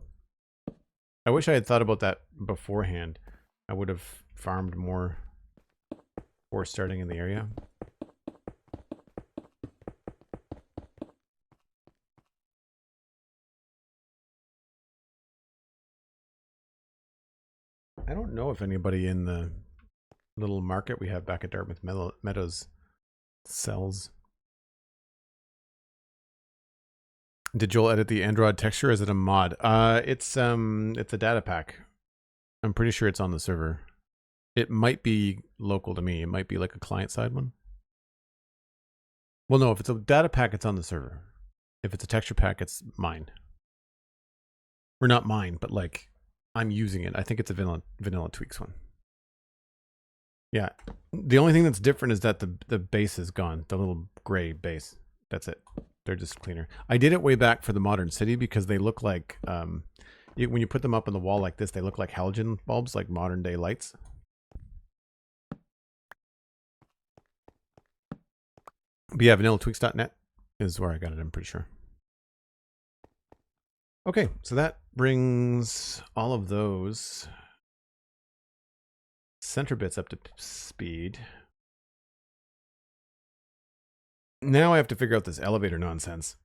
I wish I had thought about that beforehand. I would have farmed more before starting in the area. I don't know if anybody in the little market we have back at Dartmouth Meadows sells. Did Joel edit the Android texture? Or is it a mod? It's a data pack. I'm pretty sure it's on the server. It might be local to me. It might be like a client side one. Well, no, if it's a data pack, it's on the server. If it's a texture pack, it's mine. Or not mine, but like I'm using it. I think it's a vanilla tweaks one. Yeah. The only thing that's different is that the base is gone. The little gray base. That's it. They're just cleaner. I did it way back for the modern city because they look like, when you put them up on the wall like this, they look like halogen bulbs, like modern day lights. But yeah, vanillatweaks.net is where I got it, I'm pretty sure. Okay, so that brings all of those center bits up to speed. Now I have to figure out this elevator nonsense.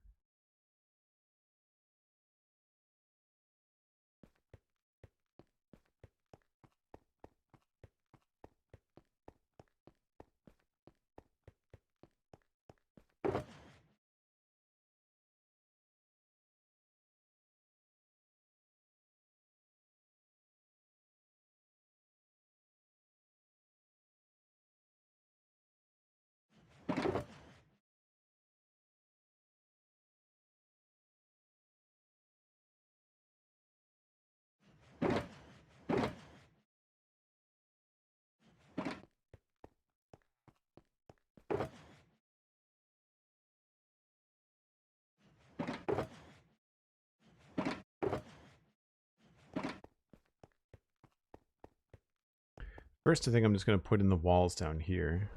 First, I think I'm just going to put in the walls down here.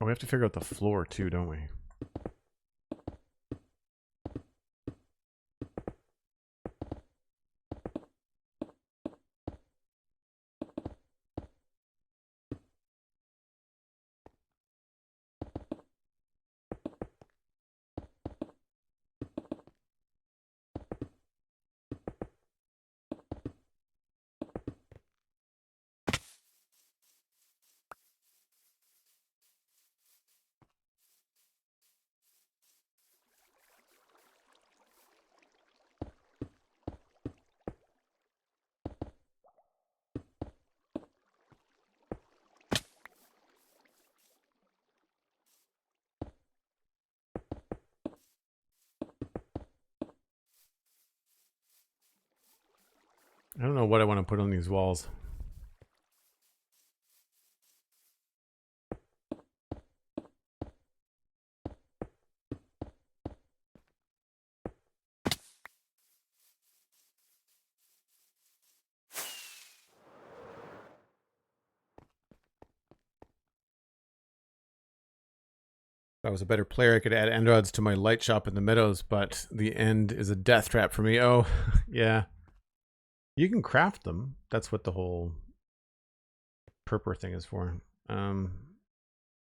Oh, we have to figure out the floor too, don't we? I don't know what I want to put on these walls. If I was a better player, I could add end rods to my light shop in the meadows, but the end is a death trap for me. Oh, yeah. You can craft them. That's what the whole purple thing is for.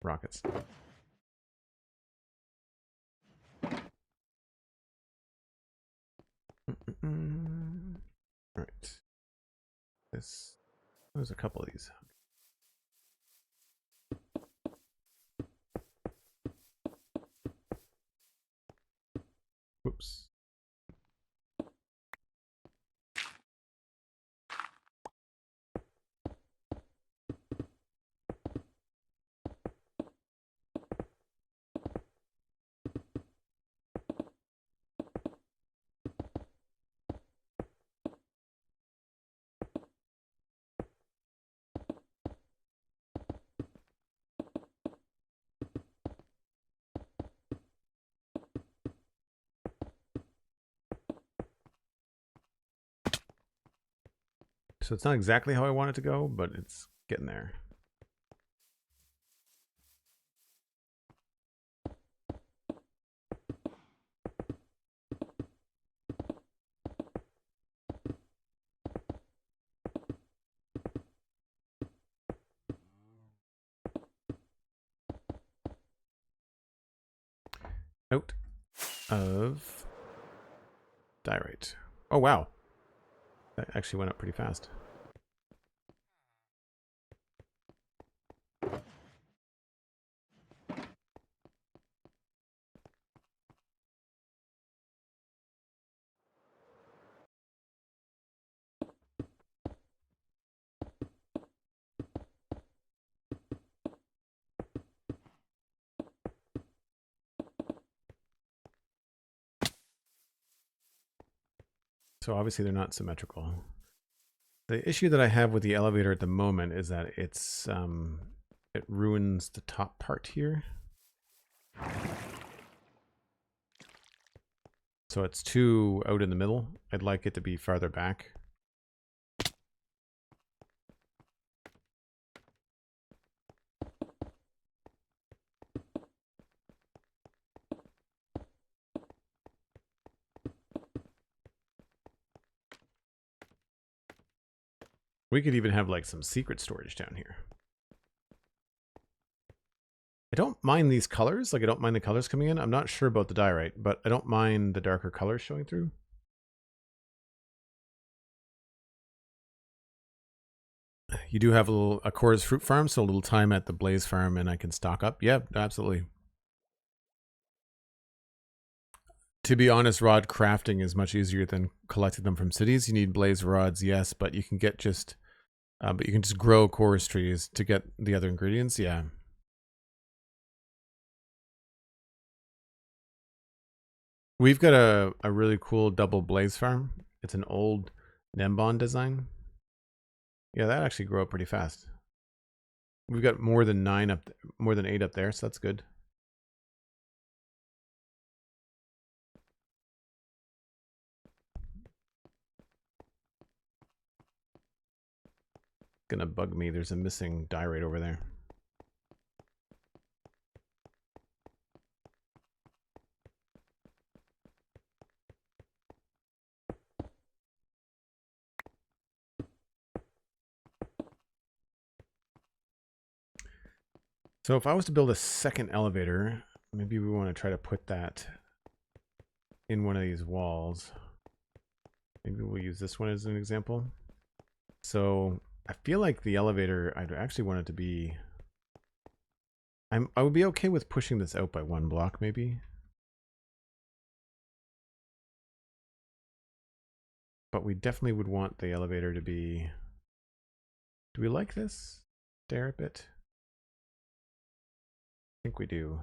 Rockets. Right. There's a couple of these. Whoops. So it's not exactly how I want it to go, but it's getting there. Out of diorite. Oh, wow. That actually went up pretty fast. So obviously they're not symmetrical. The issue that I have with the elevator at the moment is that it's it ruins the top part here. So it's too out in the middle. I'd like it to be farther back. We could even have like some secret storage down here. I don't mind these colors. Like I don't mind the colors coming in. I'm not sure about the diorite, but I don't mind the darker colors showing through. You do have a Cora's fruit farm, so a little time at the Blaze farm and I can stock up. Yeah, absolutely. To be honest, rod crafting is much easier than collecting them from cities. You need blaze rods, yes, but you can get just, but you can just grow chorus trees to get the other ingredients. Yeah. We've got a really cool double blaze farm. It's an old Nembon design. Yeah, that actually grew up pretty fast. We've got more than 8 up there, so that's good. Gonna bug me. There's a missing diorite over there. So if I was to build a second elevator, maybe we want to try to put that in one of these walls. Maybe we'll use this one as an example. So I feel like the elevator, I'd actually want it to be, I would be okay with pushing this out by 1 block maybe. But we definitely would want the elevator to be, do we like this? Stare a bit? I think we do.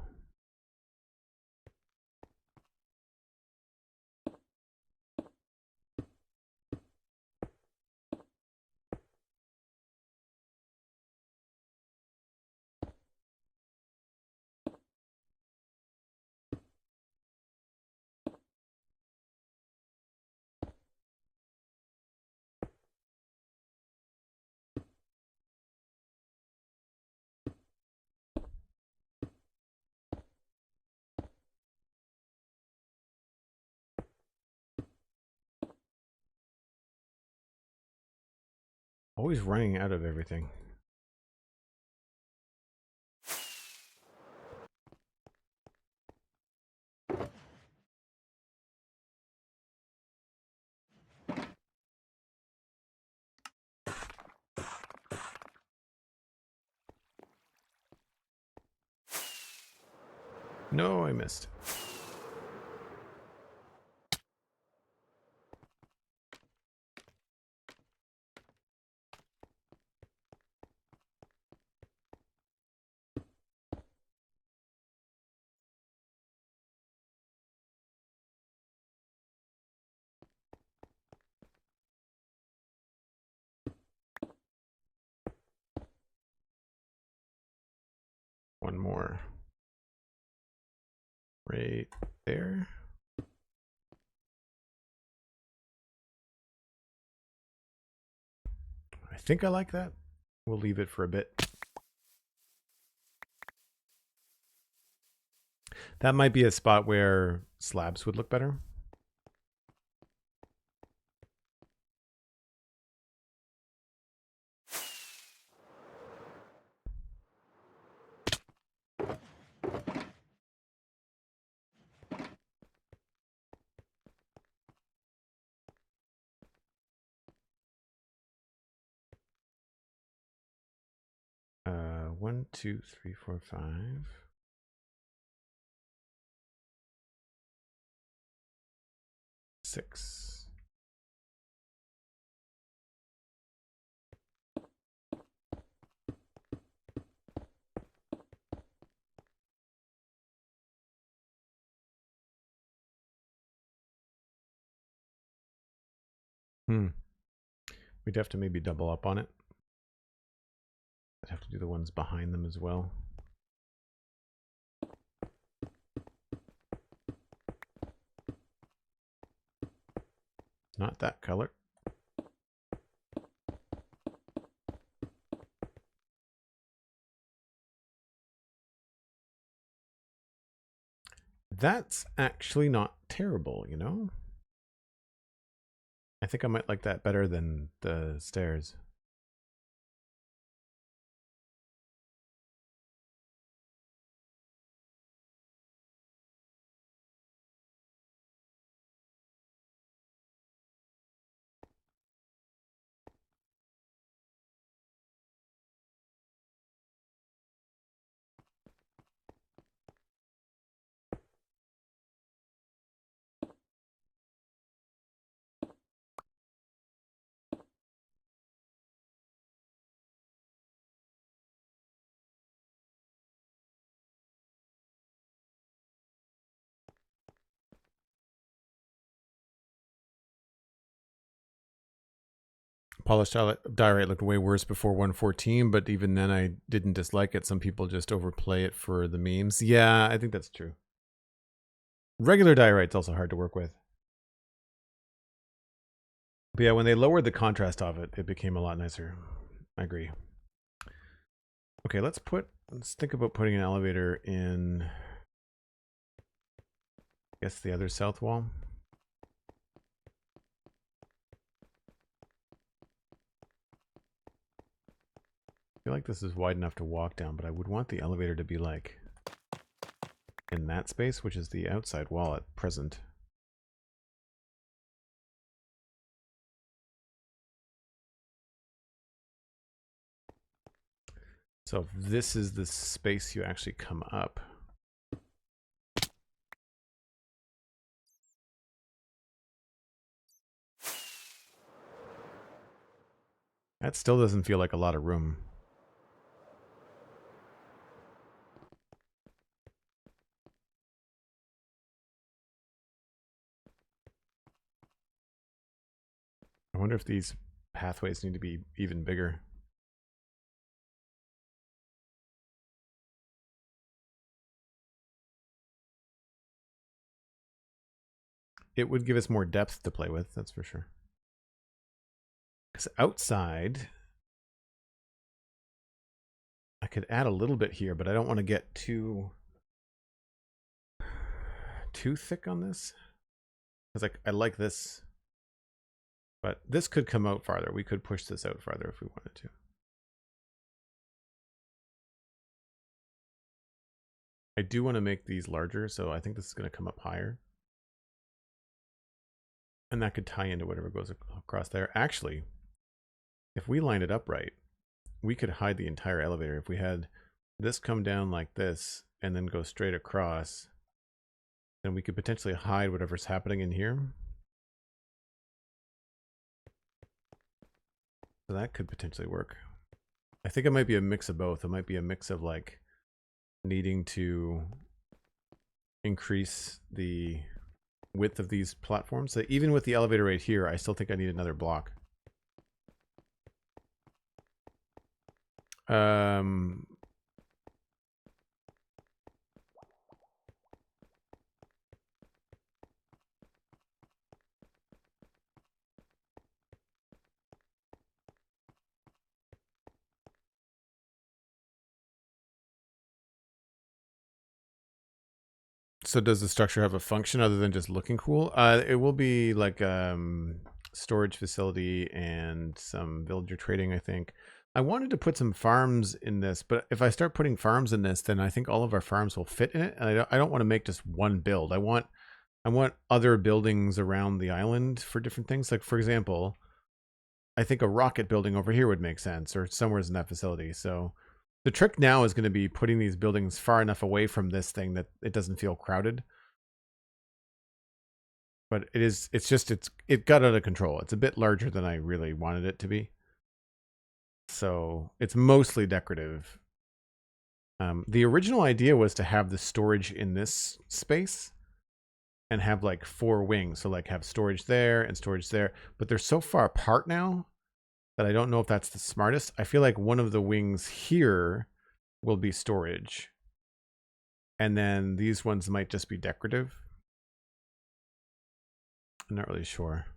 always running out of everything. No, I missed. One more. Right there. I think I like that. We'll leave it for a bit. That might be a spot where slabs would look better. One, two, three, four, five. Six. We'd have to maybe double up on it. I'd have to do the ones behind them as well. Not that color. That's actually not terrible, you know? I think I might like that better than the stairs. Polished diorite looked way worse before 1.14, but even then I didn't dislike it. Some people just overplay it for the memes. Yeah, I think that's true. Regular diorite's also hard to work with. But yeah, when they lowered the contrast of it, it became a lot nicer. I agree. Okay, let's think about putting an elevator in, I guess, the other south wall. I feel like this is wide enough to walk down, but I would want the elevator to be like in that space, which is the outside wall at present. So if this is the space you actually come up. That still doesn't feel like a lot of room. I wonder if these pathways need to be even bigger. It would give us more depth to play with, that's for sure. Because outside, I could add a little bit here, but I don't want to get too thick on this. Because I like this. But this could come out farther. We could push this out farther if we wanted to. I do want to make these larger, so I think this is going to come up higher. And that could tie into whatever goes across there. Actually, if we line it up right, we could hide the entire elevator. If we had this come down like this and then go straight across, then we could potentially hide whatever's happening in here. So that could potentially work. I think it might be a mix of both. It might be a mix of like needing to increase the width of these platforms. So even with the elevator right here, I still think I need another block. So does the structure have a function other than just looking cool? It will be like storage facility and some villager trading, I think. I wanted to put some farms in this, but if I start putting farms in this, then I think all of our farms will fit in it. And I don't want to make just one build. I want other buildings around the island for different things. Like, for example, I think a rocket building over here would make sense, or somewhere in that facility. So the trick now is going to be putting these buildings far enough away from this thing that it doesn't feel crowded. But it got out of control. It's a bit larger than I really wanted it to be. So it's mostly decorative. The original idea was to have the storage in this space and have like 4 wings. So like have storage there and storage there, but they're so far apart now that I don't know if that's the smartest. I feel like one of the wings here will be storage. And then these ones might just be decorative. I'm not really sure.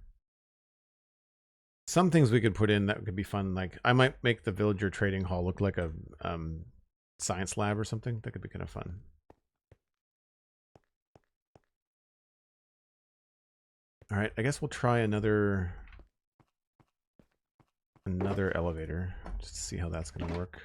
Some things we could put in that could be fun. Like I might make the villager trading hall look like a science lab or something. That could be kind of fun. All right, I guess we'll try another elevator just to see how that's going to work.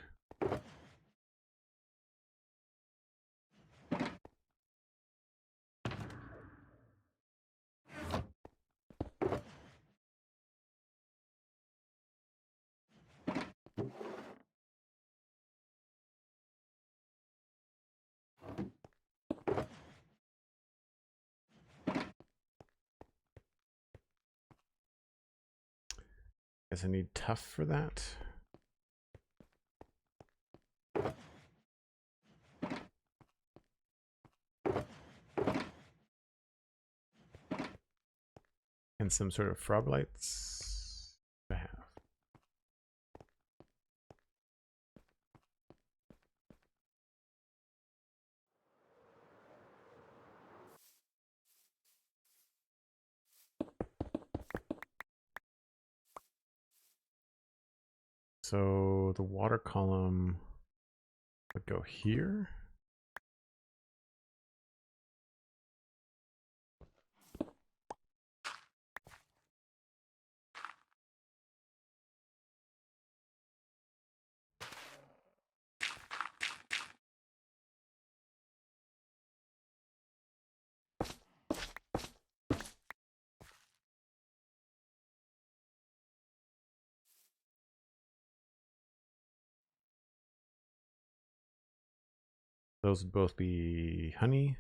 Guess I need tough for that. And some sort of frog lights to have. So the water column would go here. Those would both be honey.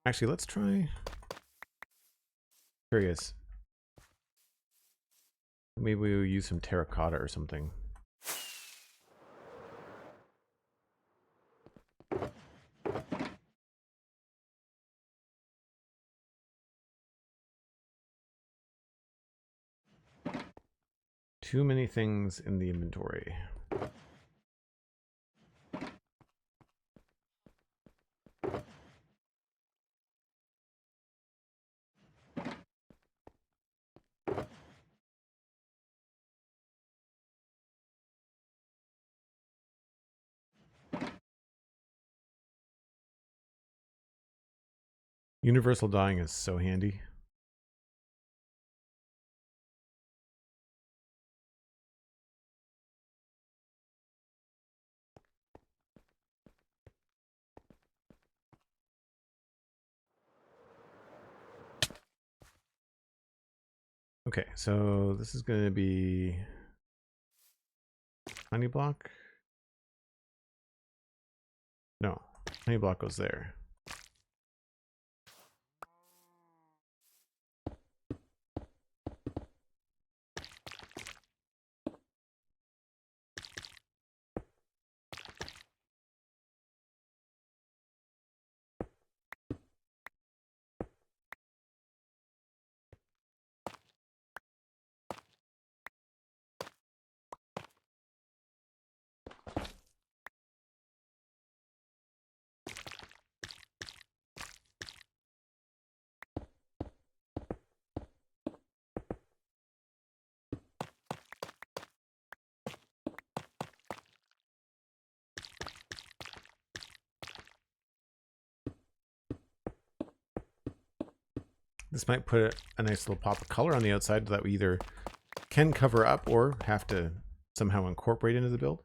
Actually, let's try. Curious. Maybe we'll use some terracotta or something. Too many things in the inventory. Universal dyeing is so handy. Okay, so this is going to be honey block. No, honey block goes there. This might put a nice little pop of color on the outside that we either can cover up or have to somehow incorporate into the build.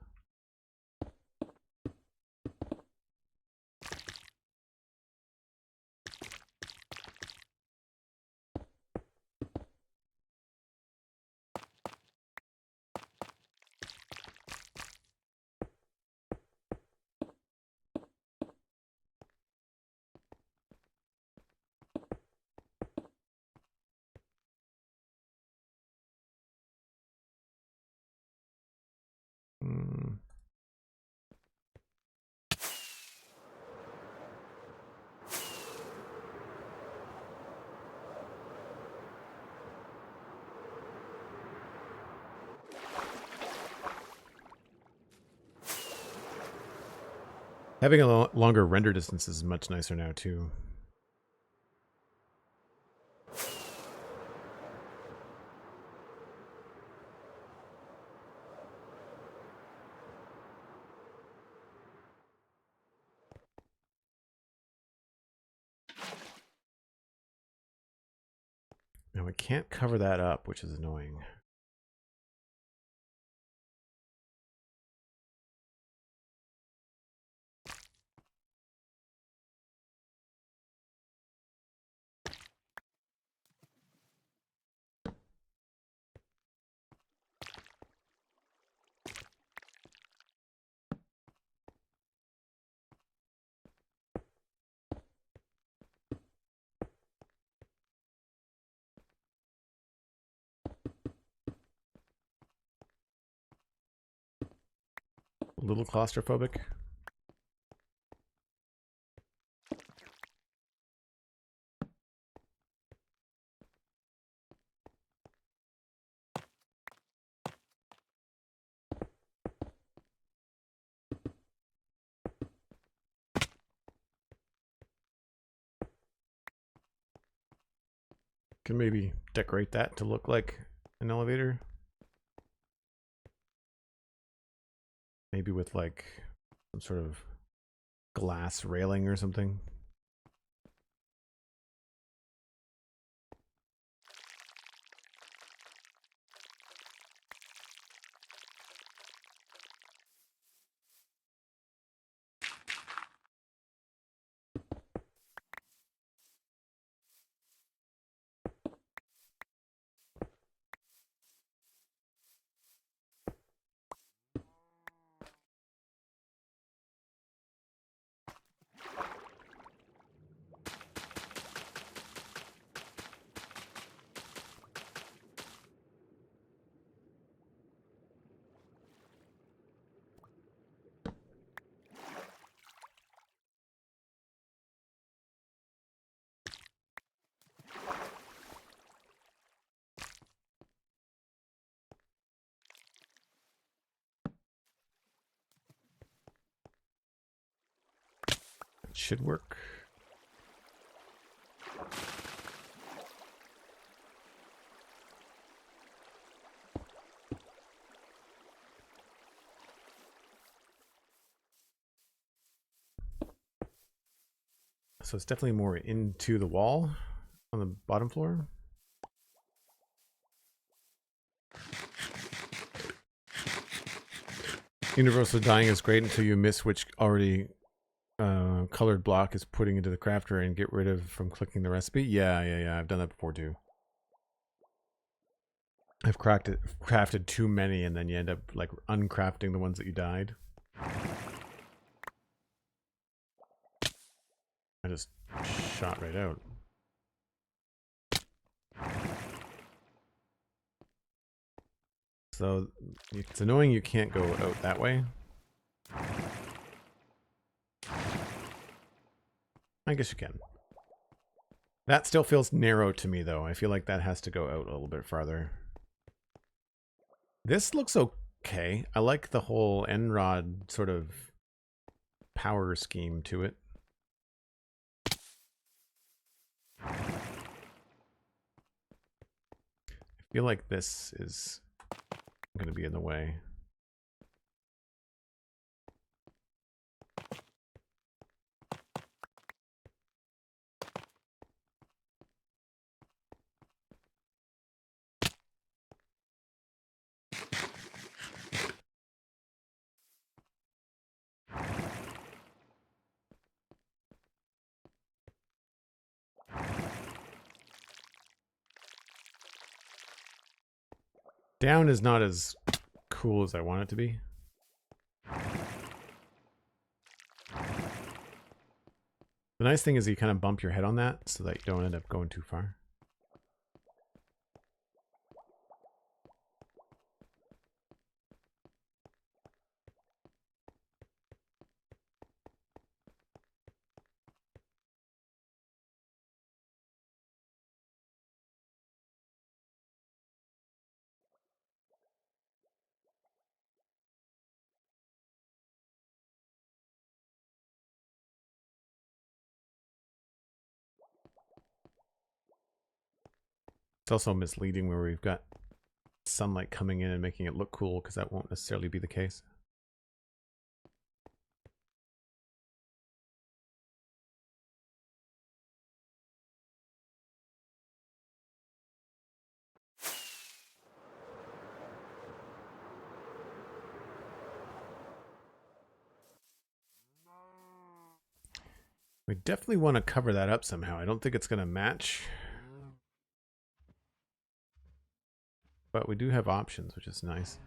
Having a longer render distance is much nicer now too. Now we can't cover that up, which is annoying. A little claustrophobic. Can maybe decorate that to look like an elevator. Maybe with like some sort of glass railing or something. It should work. So it's definitely more into the wall on the bottom floor. Universal dyeing is great until you miss which already colored block is putting into the crafter and get rid of from clicking the recipe. Yeah. I've done that before too. I've crafted too many, and then you end up like uncrafting the ones that you died. I just shot right out. So it's annoying you can't go out that way. I guess you can. That still feels narrow to me, though. I feel like that has to go out a little bit farther. This looks okay. I like the whole end rod sort of power scheme to it. I feel like this is going to be in the way. Down is not as cool as I want it to be. The nice thing is you kind of bump your head on that so that you don't end up going too far. It's also misleading where we've got sunlight coming in and making it look cool, because that won't necessarily be the case. We definitely want to cover that up somehow. I don't think it's going to match, but we do have options, which is nice.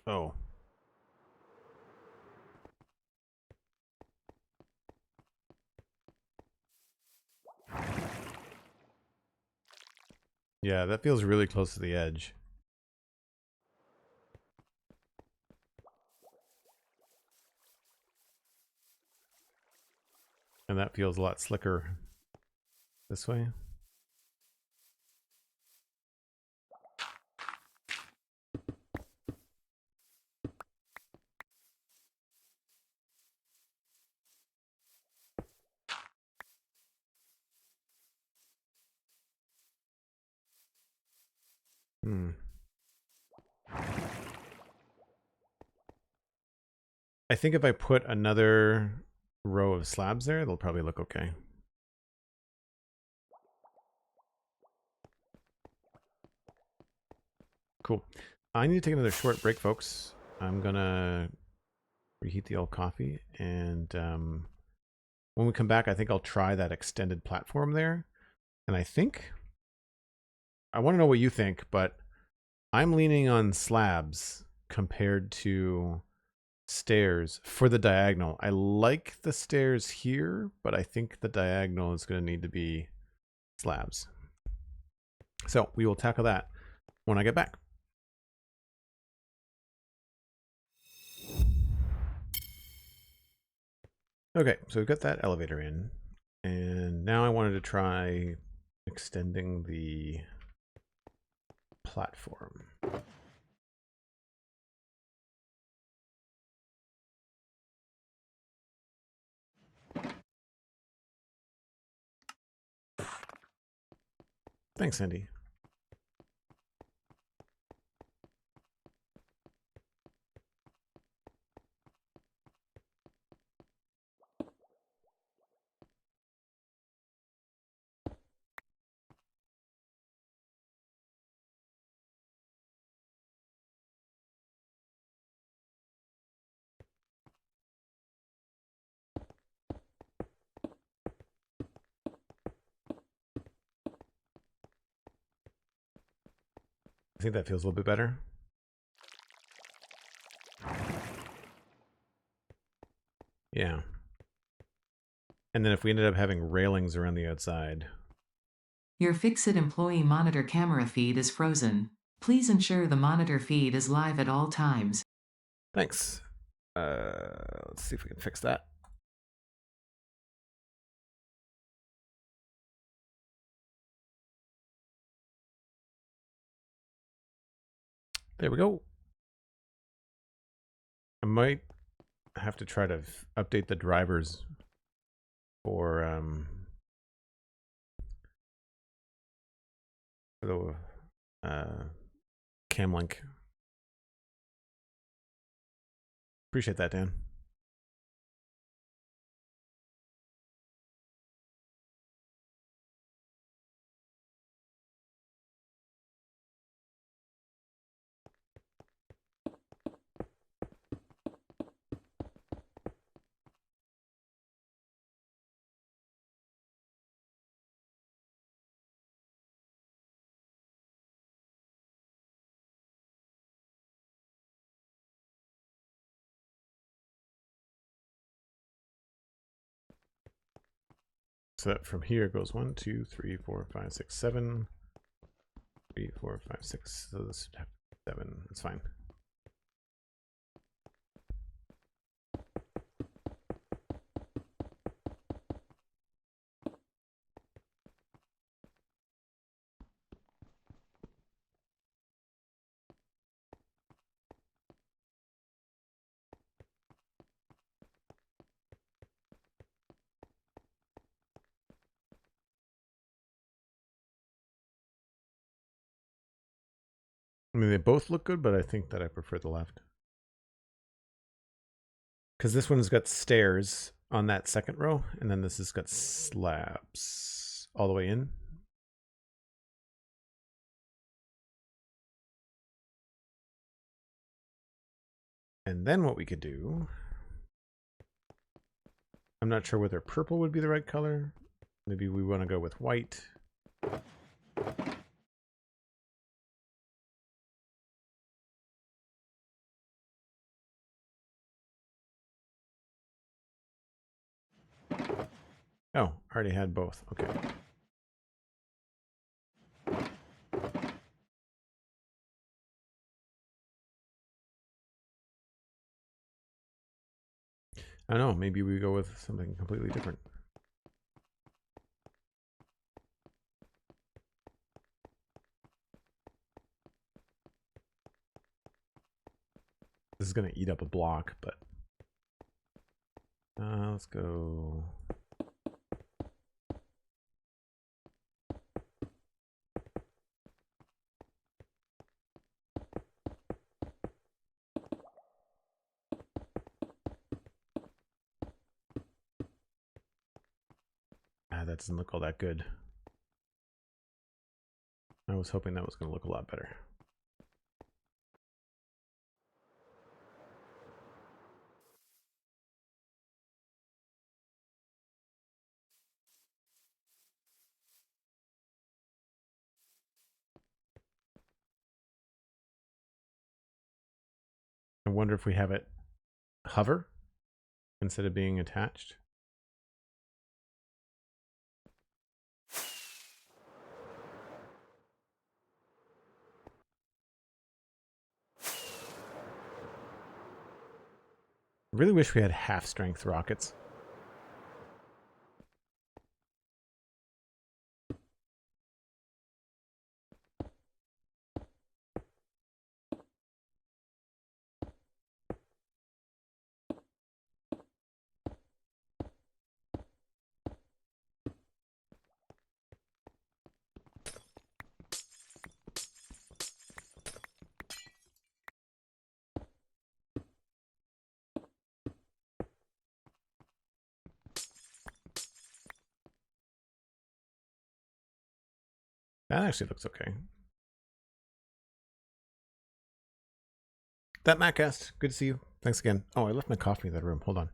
Oh. Yeah, that feels really close to the edge. And that feels a lot slicker this way. I think if I put another row of slabs there, they'll probably look okay. Cool. I need to take another short break, folks. I'm gonna reheat the old coffee, and when we come back, I think I'll try that extended platform there. And I think, I want to know what you think, but I'm leaning on slabs compared to stairs for the diagonal. I like the stairs here, but I think the diagonal is going to need to be slabs. So we will tackle that when I get back. Okay, so we've got that elevator in, and now I wanted to try extending the platform. Thanks, Sandy. think that feels a little bit better. Yeah. And then if we ended up having railings around the outside. Your Fixit employee monitor camera feed is frozen. Please ensure the monitor feed is live at all times. Thanks. Let's see if we can fix that. There we go. I might have to try to update the drivers for the Camlink. Appreciate that, Dan. So that from here goes 1, 2, 3, 4, 5, 6, 7. 3, 4, 5, 6. So this should have 7. That's fine. I mean, they both look good, but I think that I prefer the left. Because this one's got stairs on that second row, and then this has got slabs all the way in. And then what we could do, I'm not sure whether purple would be the right color. Maybe we want to go with white. Oh, I already had both. Okay. I don't know. Maybe we go with something completely different. This is going to eat up a block, but let's go. That doesn't look all that good. I was hoping that was going to look a lot better. I wonder if we have it hover instead of being attached. I really wish we had half strength rockets. That actually looks okay. That Mattcast, good to see you. Thanks again. Oh, I left my coffee in that room. Hold on.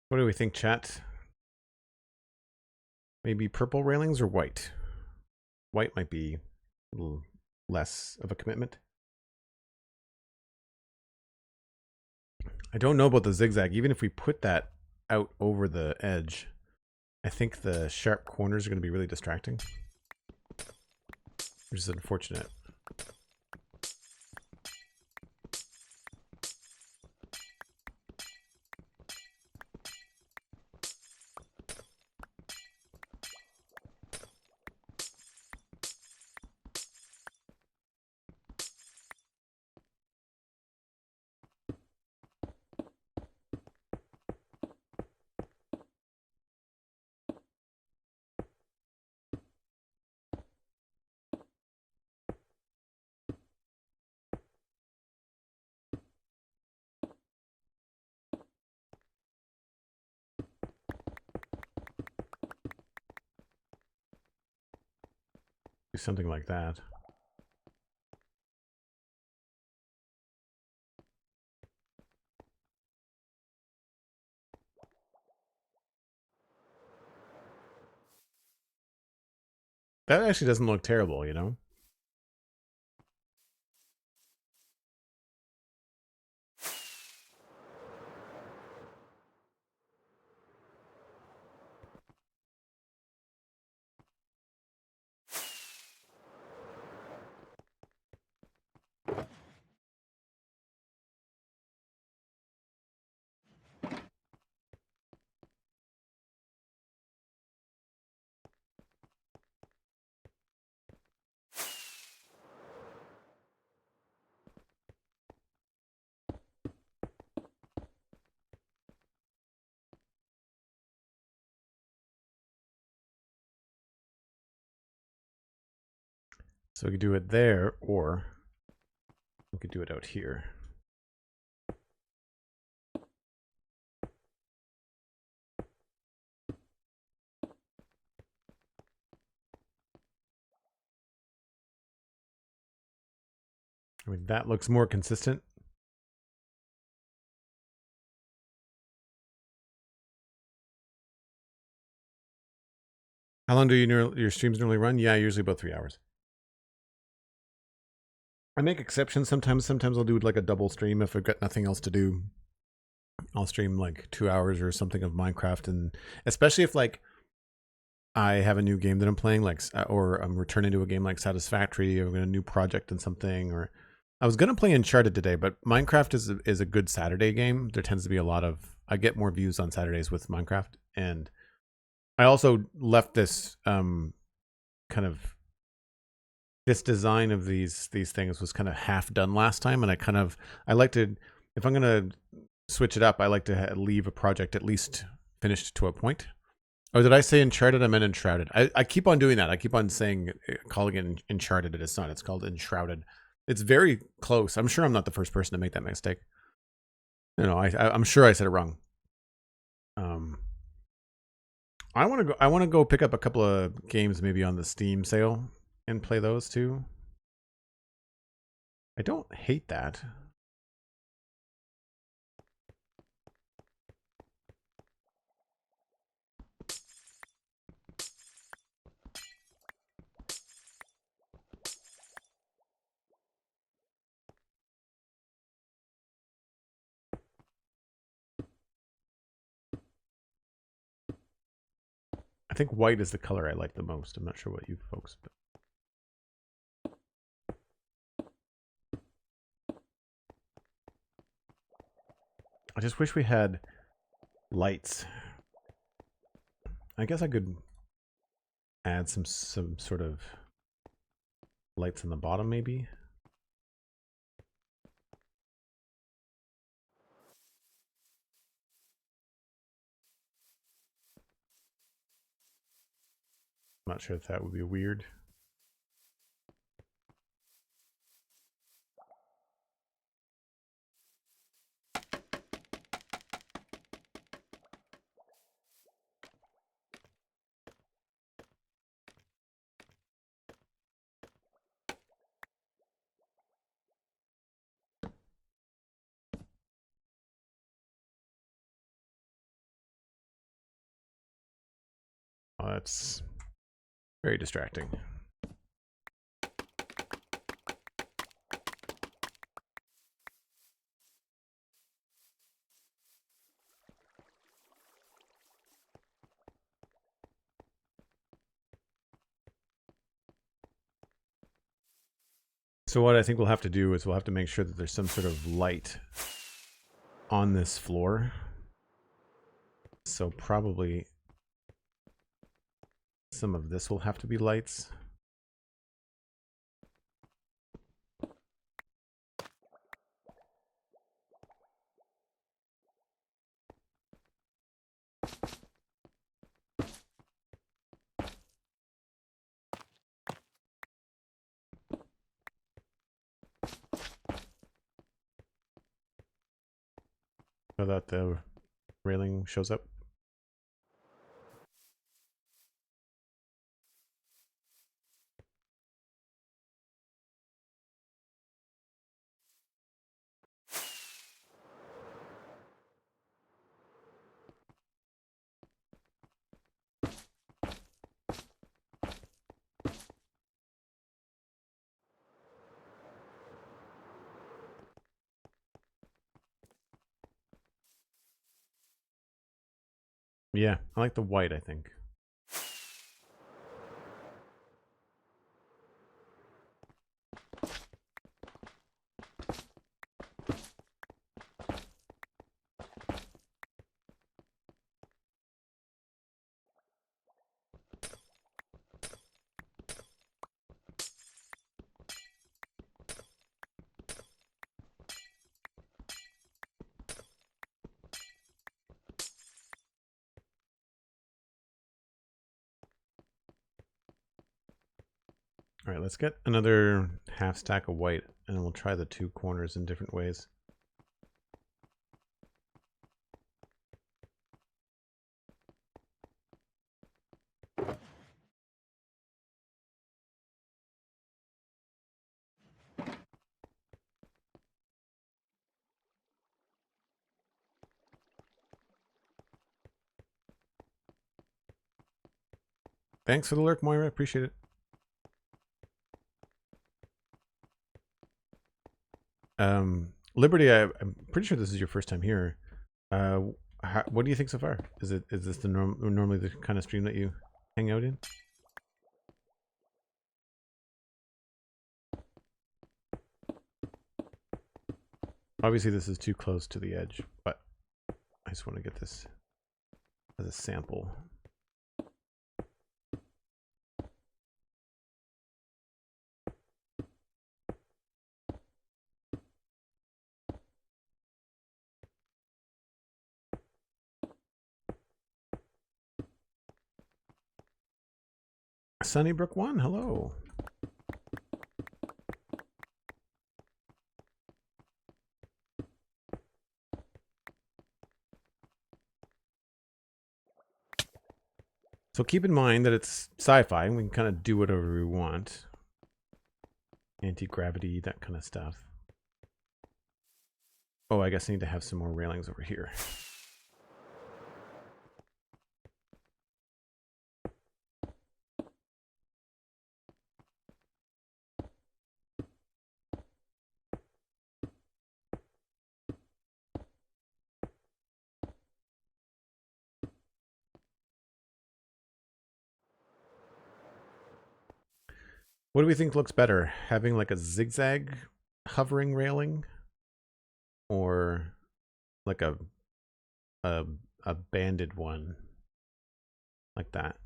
What do we think, chat? Maybe purple railings or white? White might be a little less of a commitment. I don't know about the zigzag. Even if we put that out over the edge, I think the sharp corners are going to be really distracting, which is unfortunate. Do something like that. That actually doesn't look terrible, you know? So we could do it there, or we could do it out here. I mean, that looks more consistent. How long do your streams normally run? Yeah, usually about 3 hours. I make exceptions sometimes. Sometimes I'll do like a double stream if I've got nothing else to do. I'll stream like 2 hours or something of Minecraft, and especially if like I have a new game that I'm playing, like, or I'm returning to a game like Satisfactory, or a new project and something, or I was gonna play Uncharted today, but Minecraft is a good Saturday game. There tends to be a lot of, I get more views on Saturdays with Minecraft, and I also left this kind of this design of these things was kind of half done last time, and I like to, if I'm gonna switch it up, I like to leave a project at least finished to a point. Oh, did I say Uncharted? I meant Enshrouded. I keep on doing that. I keep on saying, calling it Uncharted, and it's not. It's called Enshrouded. It's very close. I'm sure I'm not the first person to make that mistake. No, I'm sure I said it wrong. I want to go pick up a couple of games maybe on the Steam sale and play those too. I don't hate that. I think white is the color I like the most. I'm not sure what you folks, but I just wish we had lights. I guess I could add some sort of lights on the bottom, maybe. I'm not sure if that would be weird. Oh, that's very distracting. So what I think we'll have to do is we'll have to make sure that there's some sort of light on this floor. So probably some of this will have to be lights. So that the railing shows up. Yeah, I like the white, I think. All right, let's get another half stack of white, and we'll try the two corners in different ways. Thanks for the lurk, Moira. Appreciate it. Liberty, I'm pretty sure this is your first time here. What do you think so far? Is this the normally the kind of stream that you hang out in? Obviously, this is too close to the edge, but I just want to get this as a sample. Sunnybrook1, hello. So keep in mind that it's sci-fi, and we can kind of do whatever we want. Anti-gravity, that kind of stuff. Oh, I guess I need to have some more railings over here. What do we think looks better? Having like a zigzag hovering railing, or like a banded one like that?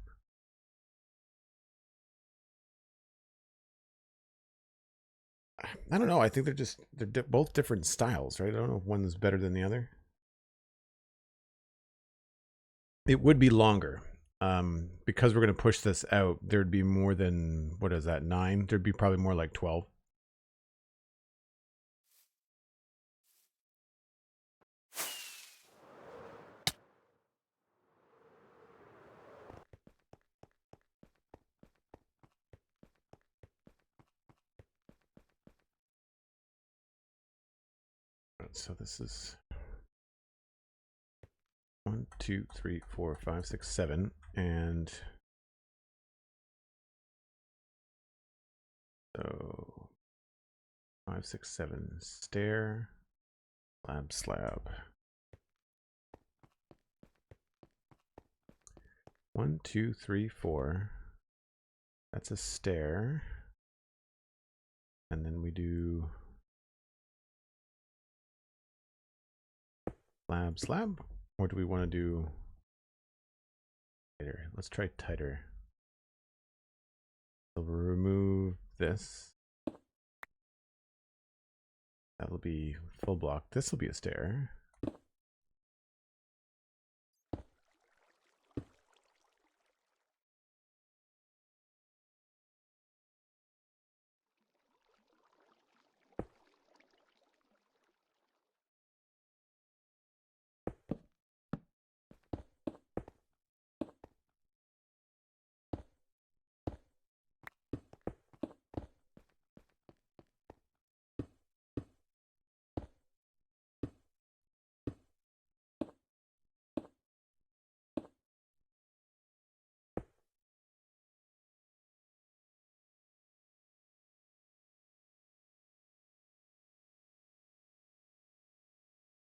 I don't know. I think they're both different styles, right? I don't know if one is better than the other. It would be longer. Because we're going to push this out, there'd be more than, what is that, 9? There'd be probably more like 12. So this is 1, 2, 3, 4, 5, 6, 7, and So 5, 6, 7, stair, slab. 1, 2, 3, 4. That's a stair. And then we do slab. Or do we want to do tighter? Let's try tighter. So we'll remove this. That'll be full block. This will be a stair.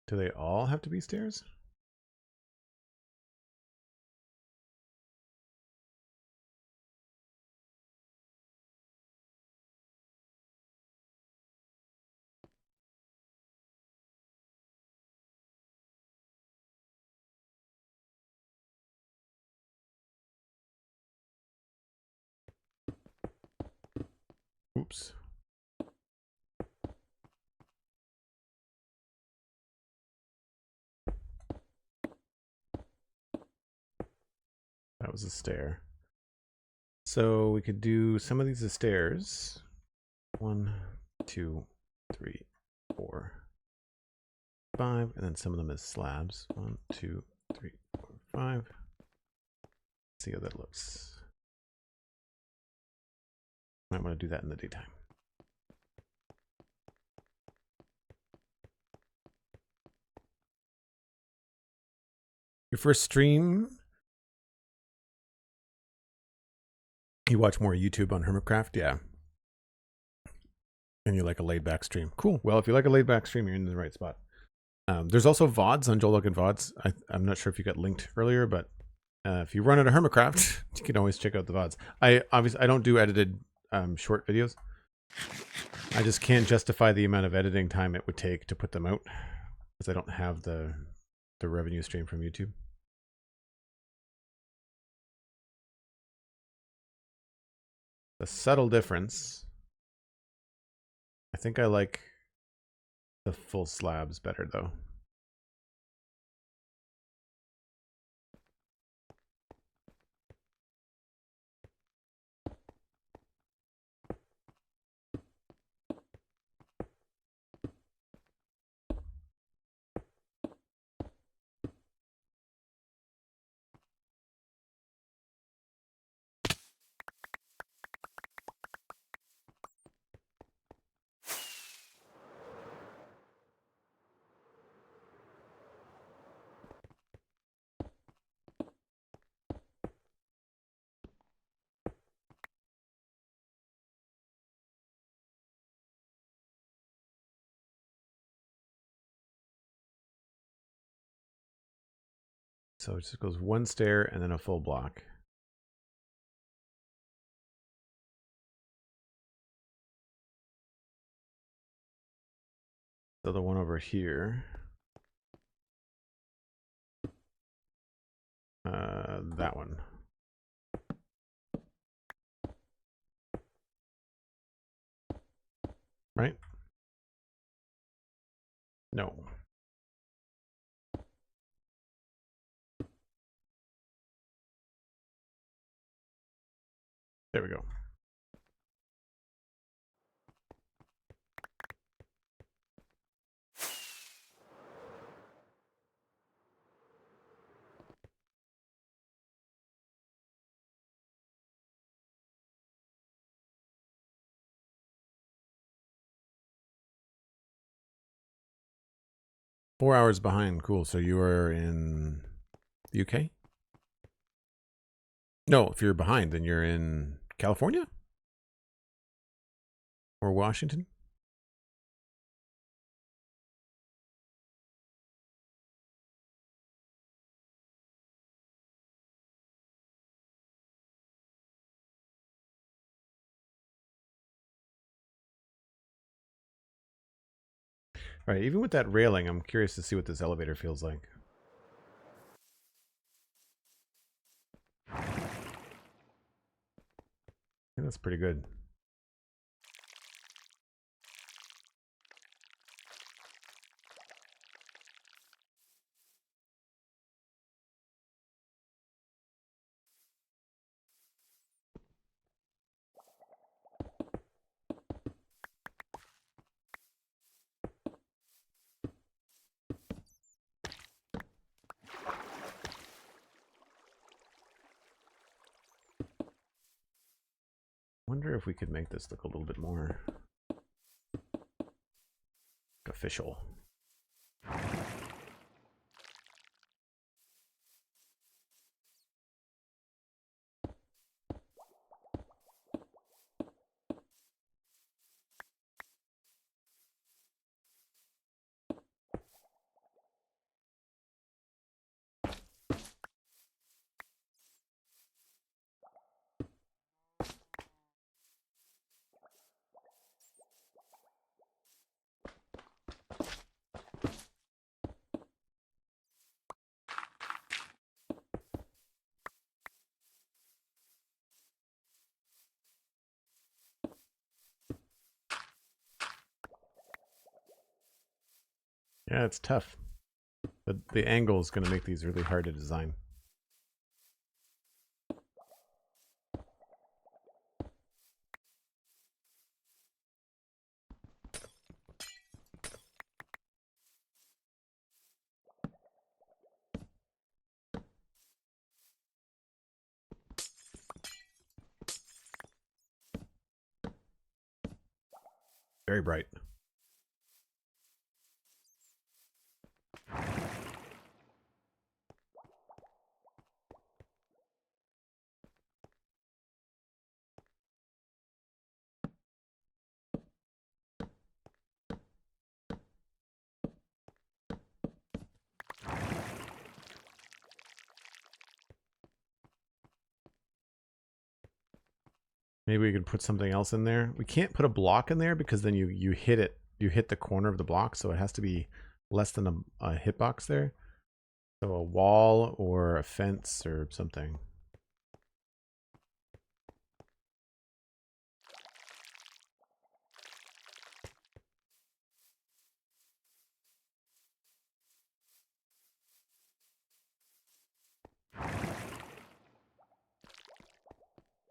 Do they all have to be stairs? Oops. That was a stair. So we could do some of these as stairs. 1, 2, 3, 4, 5, and then some of them as slabs. 1, 2, 3, 4, 5. See how that looks. Might want to do that in the daytime. Your first stream, you watch more YouTube on Hermitcraft? Yeah. And you like a laid-back stream. Cool. Well, if you like a laid-back stream, you're in the right spot. There's also VODs on Joel Duggan VODs. I'm not sure if you got linked earlier, but if you run out of Hermitcraft, you can always check out the VODs. I don't do edited short videos. I just can't justify the amount of editing time it would take to put them out because I don't have the revenue stream from YouTube. The subtle difference. I think I like the full slabs better though. So it just goes one stair and then a full block. So the one over here. That one. Right? No. There we go. Four hours behind. Cool. So you are in the UK? No, if you're behind, then you're in California? or Washington. Right, even with that railing, I'm curious to see what this elevator feels like. I think that's pretty good. Wonder if we could make this look a little bit more official. Yeah, it's tough. But the angle is going to make these really hard to design. Very bright. Maybe we could put something else in there. We can't put a block in there because then you hit it. You hit the corner of the block, so it has to be less than a hitbox there. So a wall or a fence or something.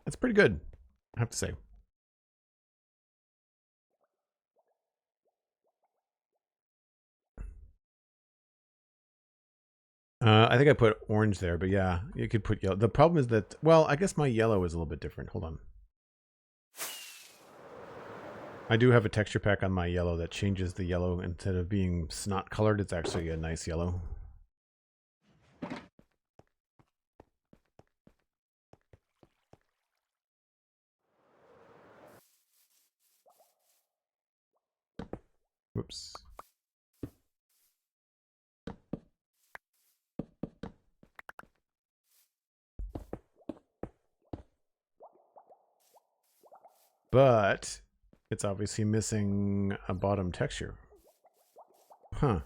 That's pretty good, I have to say. I think I put orange there, but yeah, you could put yellow. The problem is that, well, I guess my yellow is a little bit different. Hold on. I do have a texture pack on my yellow that changes the yellow. Instead of being snot colored, it's actually a nice yellow. Whoops. But it's obviously missing a bottom texture. Huh.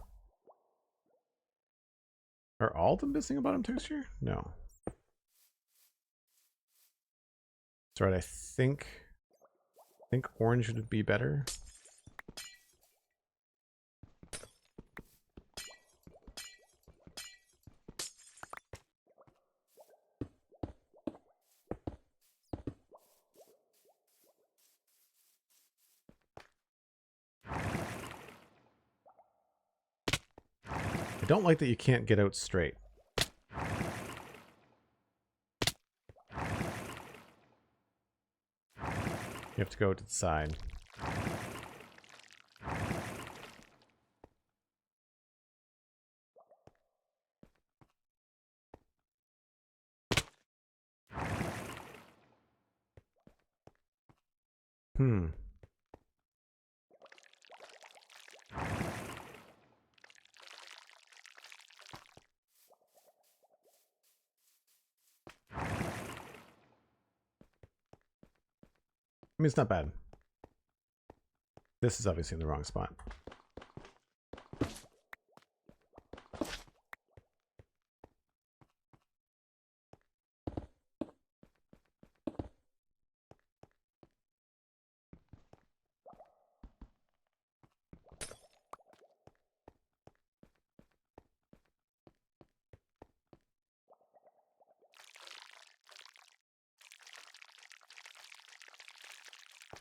Are all of them missing a bottom texture? No. That's right. I think orange would be better. I don't like that you can't get out straight. You have to go to the side. Hmm. mean, it's not bad. This is obviously in the wrong spot.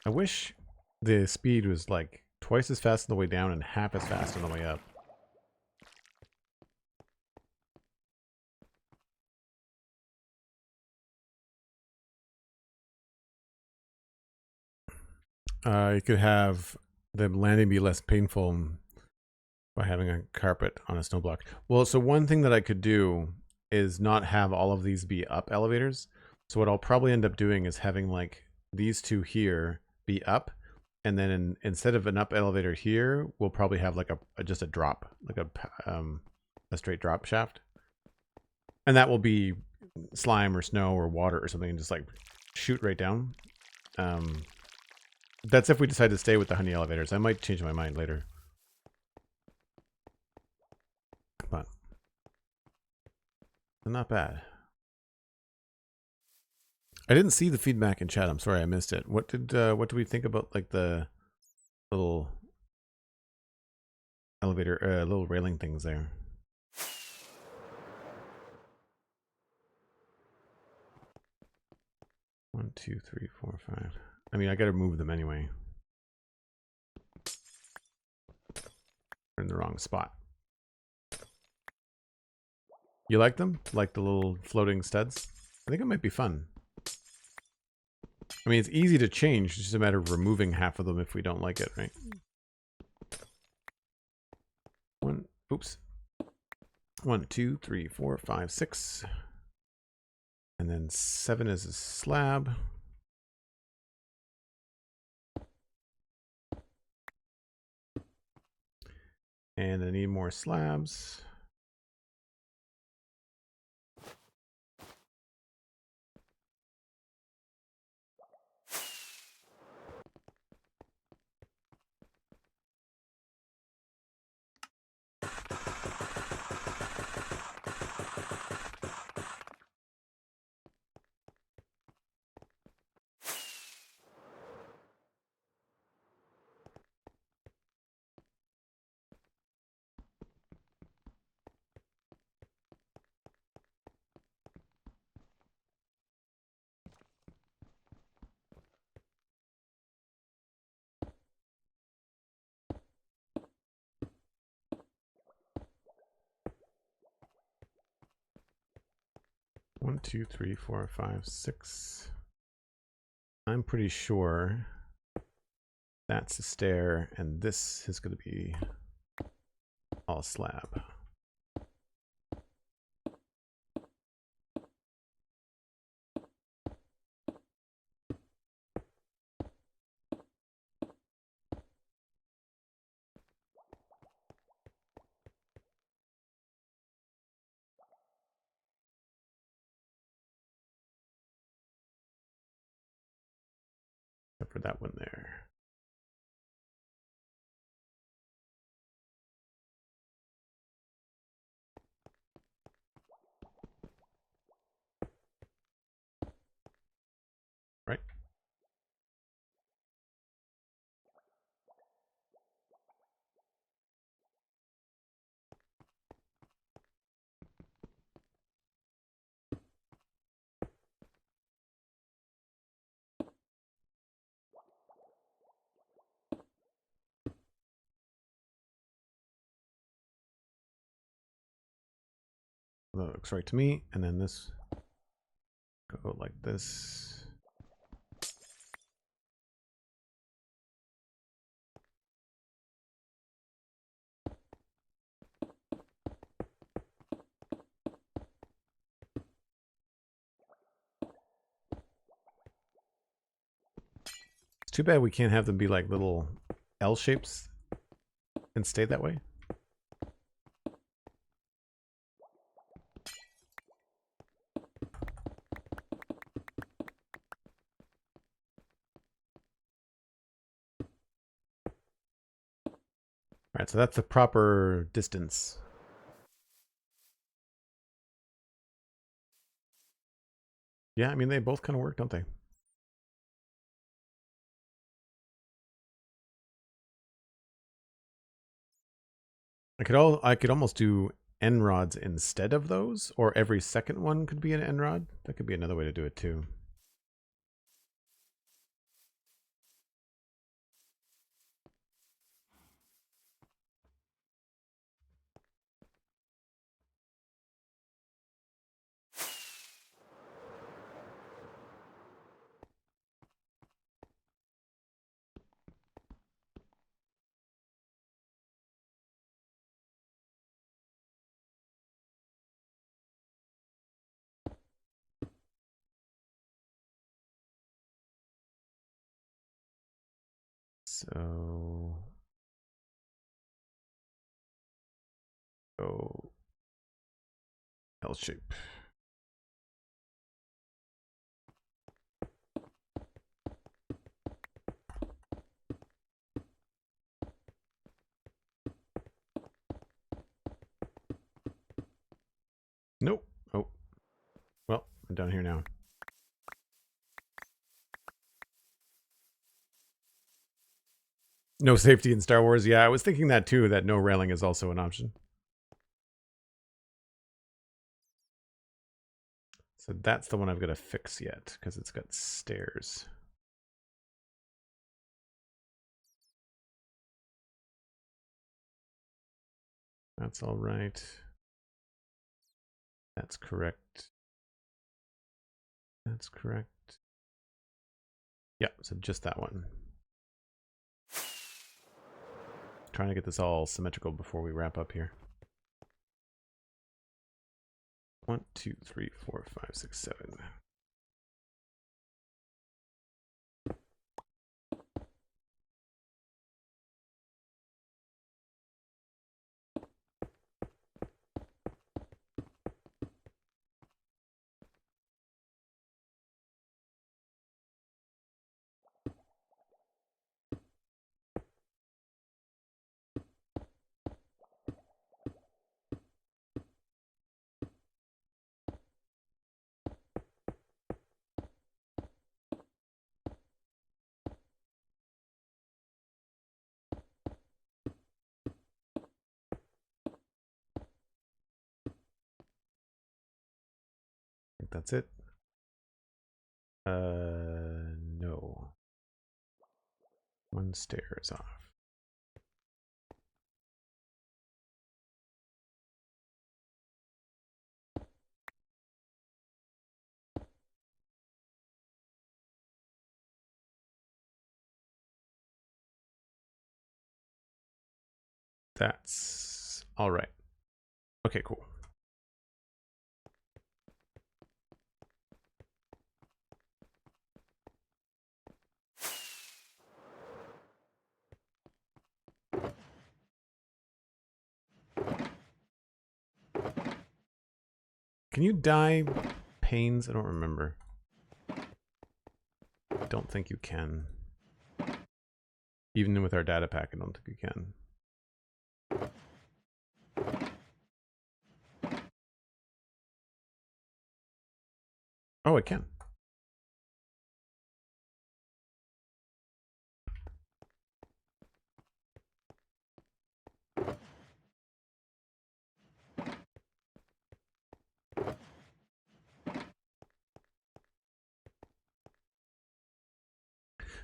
I wish the speed was like twice as fast on the way down and half as fast on the way up. You could have the landing be less painful by having a carpet on a snow block. Well, so one thing that I could do is not have all of these be up elevators. So what I'll probably end up doing is having like these two here be up, and then instead of an up elevator here, we'll probably have like just a drop, like a straight drop shaft, and that will be slime or snow or water or something, and just like shoot right down. That's if we decide to stay with the honey elevators. I might change my mind later. But not bad. I didn't see the feedback in chat. I'm sorry I missed it. What did we think about like the little elevator, little railing things there? One, two, three, four, five. I mean, I gotta move them anyway. They're in the wrong spot. You like them? Like the little floating studs? I think it might be fun. I mean, it's easy to change. It's just a matter of removing half of them if we don't like it, right? Oops. 1, 2, 3, 4, 5, 6. And then 7 is a slab. And I need more slabs. One, two, three, four, five, 6. I'm pretty sure that's a stair, and this is going to be all slab. Except for that one there. Right? That looks right to me. And then this go like this. It's too bad we can't have them be like little L shapes and stay that way. right, so that's the proper distance. Yeah, I mean, they both kind of work, don't they? I could almost do N rods instead of those, or every second one could be an N rod. That could be another way to do it too. So go L shape. Nope. Oh, well, I'm down here now. No safety in Star Wars. Yeah, I was thinking that too, that no railing is also an option. So that's the one I've got to fix yet, because it's got stairs. That's all right. That's correct. That's correct. Yeah, so just that one. Trying to get this all symmetrical before we wrap up here. 1, 2, 3, 4, 5, 6, 7. I think that's it. No. One stair is off. That's all right. Okay, cool. Can you dye panes? I don't remember. I don't think you can. Even with our data pack, I don't think you can. Oh, it can.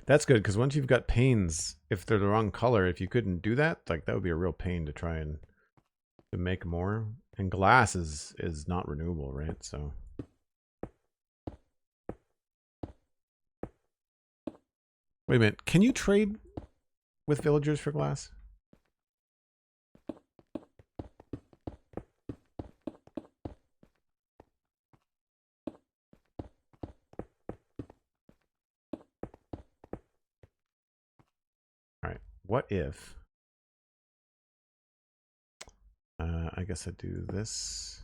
That's good, because once you've got panes, if they're the wrong color, if you couldn't do that, like that would be a real pain to try and to make more. And glass is not renewable, right? So wait a minute, can you trade with villagers for glass? All right, what if I guess I do this.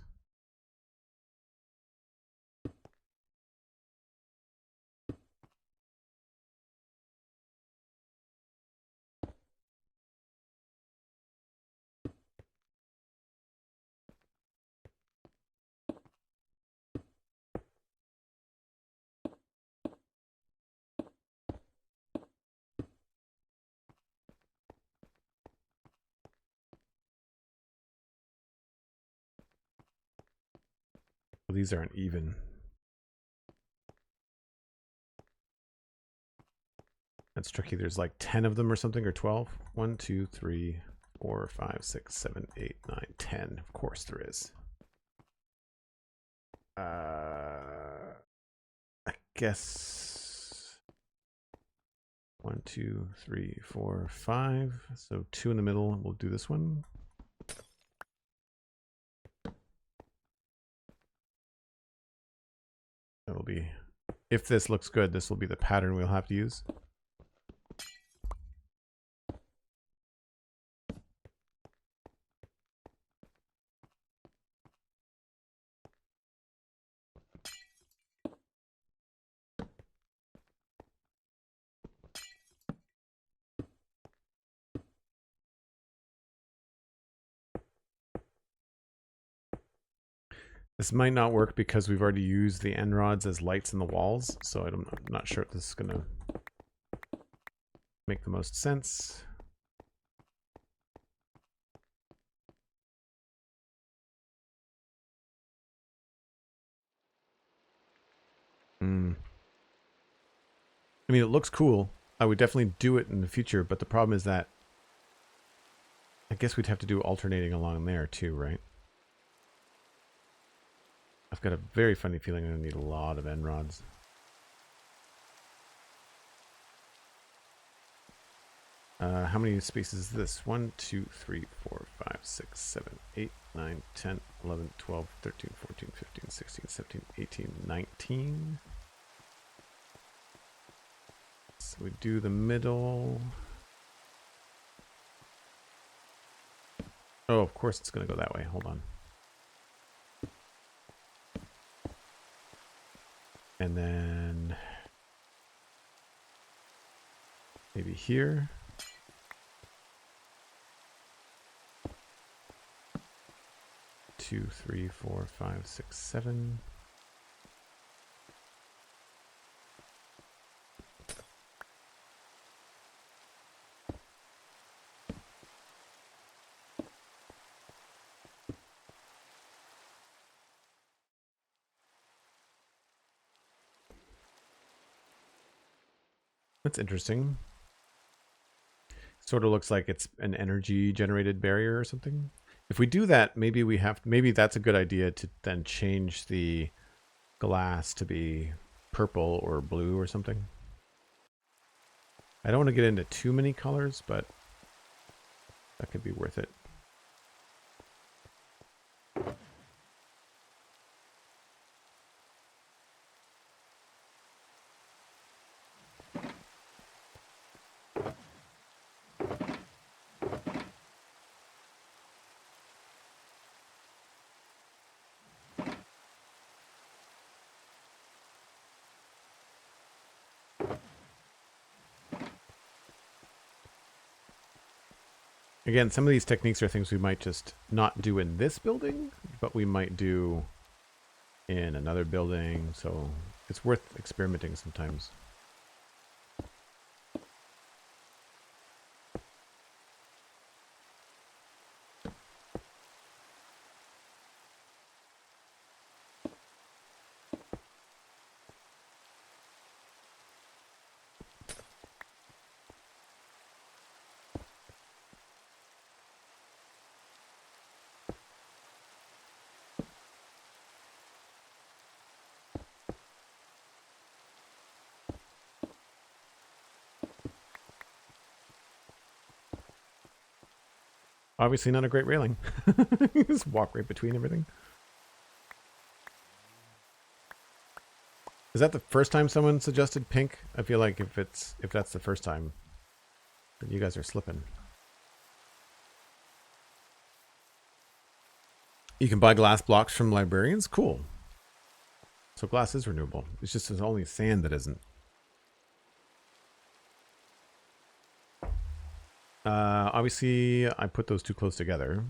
Well, these aren't even. That's tricky. There's like 10 of them or something, or 12. 1, 2, 3, 4, 5, 6, 7, 8, 9, 10. Of course there is. I guess 1, 2, 3, 4, 5. So 2 in the middle. We'll do this one. That'll be, if this looks good, this will be the pattern we'll have to use. This might not work because we've already used the end rods as lights in the walls, so I'm not sure if this is going to make the most sense. I mean, it looks cool. I would definitely do it in the future, but the problem is that I guess we'd have to do alternating along there too, right? I've got a very funny feeling I'm going to need a lot of end rods. How many spaces is this? 1, 2, 3, 4, 5, 6, 7, 8, 9, 10, 11, 12, 13, 14, 15, 16, 17, 18, 19. So we do the middle. Oh, of course it's going to go that way. Hold on. And then maybe here. Two, 3, 4, 5, 6, 7. That's interesting. Sort of looks like it's an energy generated barrier or something. If we do that, maybe maybe that's a good idea to then change the glass to be purple or blue or something. I don't want to get into too many colors, but that could be worth it. Again, some of these techniques are things we might just not do in this building, but we might do in another building. So it's worth experimenting sometimes. Obviously not a great railing. Just walk right between everything. Is that the first time someone suggested pink? I feel like if that's the first time, then you guys are slipping. You can buy glass blocks from librarians? Cool. So glass is renewable. It's just there's only sand that isn't. Obviously, I put those too close together.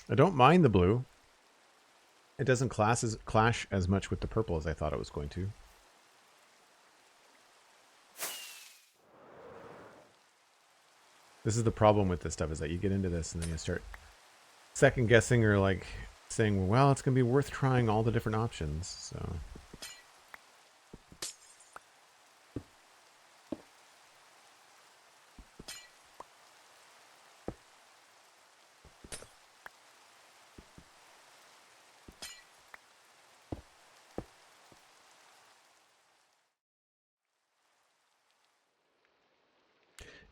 I don't mind the blue. It doesn't clash as much with the purple as I thought it was going to. This is the problem with this stuff, is that you get into this and then you start second guessing or like saying, well, it's going to be worth trying all the different options. So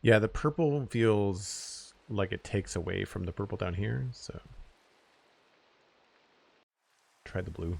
yeah, the purple feels like it takes away from the purple down here. So try the blue.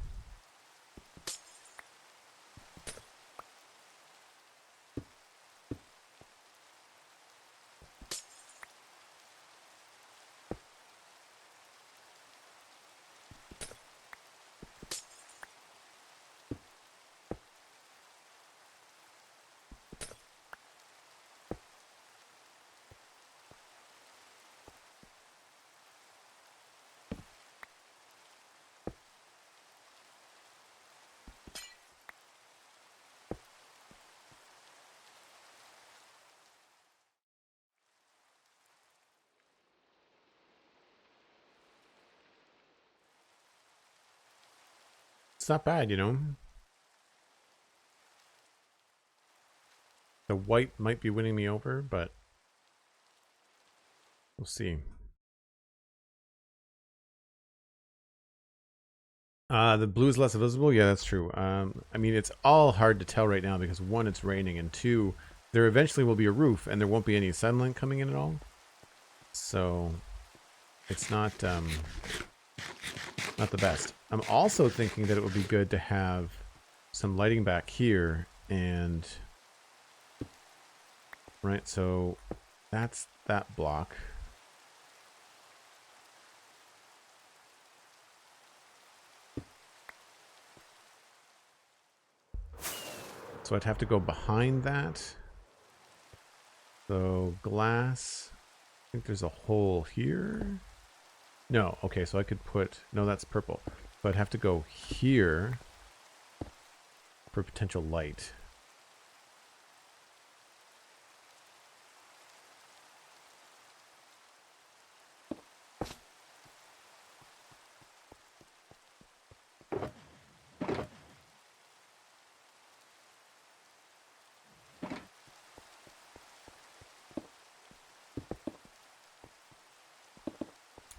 It's not bad, you know. The white might be winning me over, but we'll see. The blue is less visible. Yeah, that's true. I mean, it's all hard to tell right now because one, it's raining, and two, there eventually will be a roof and there won't be any sunlight coming in at all. So it's not not the best. I'm also thinking that it would be good to have some lighting back here, and right, so that's that block. So I'd have to go behind that. So glass. I think there's a hole here. No, okay, so I could put, no, that's purple. So I'd have to go here for potential light.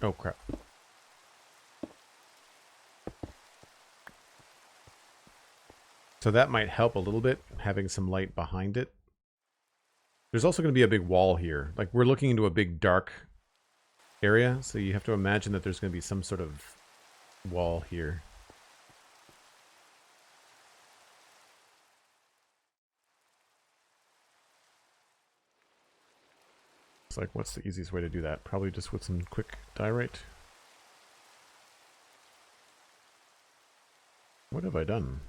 Oh, crap. So that might help a little bit, having some light behind it. There's also going to be a big wall here. Like, we're looking into a big dark area, so you have to imagine that there's going to be some sort of wall here. It's like, what's the easiest way to do that? Probably just with some quick diorite. What have I done?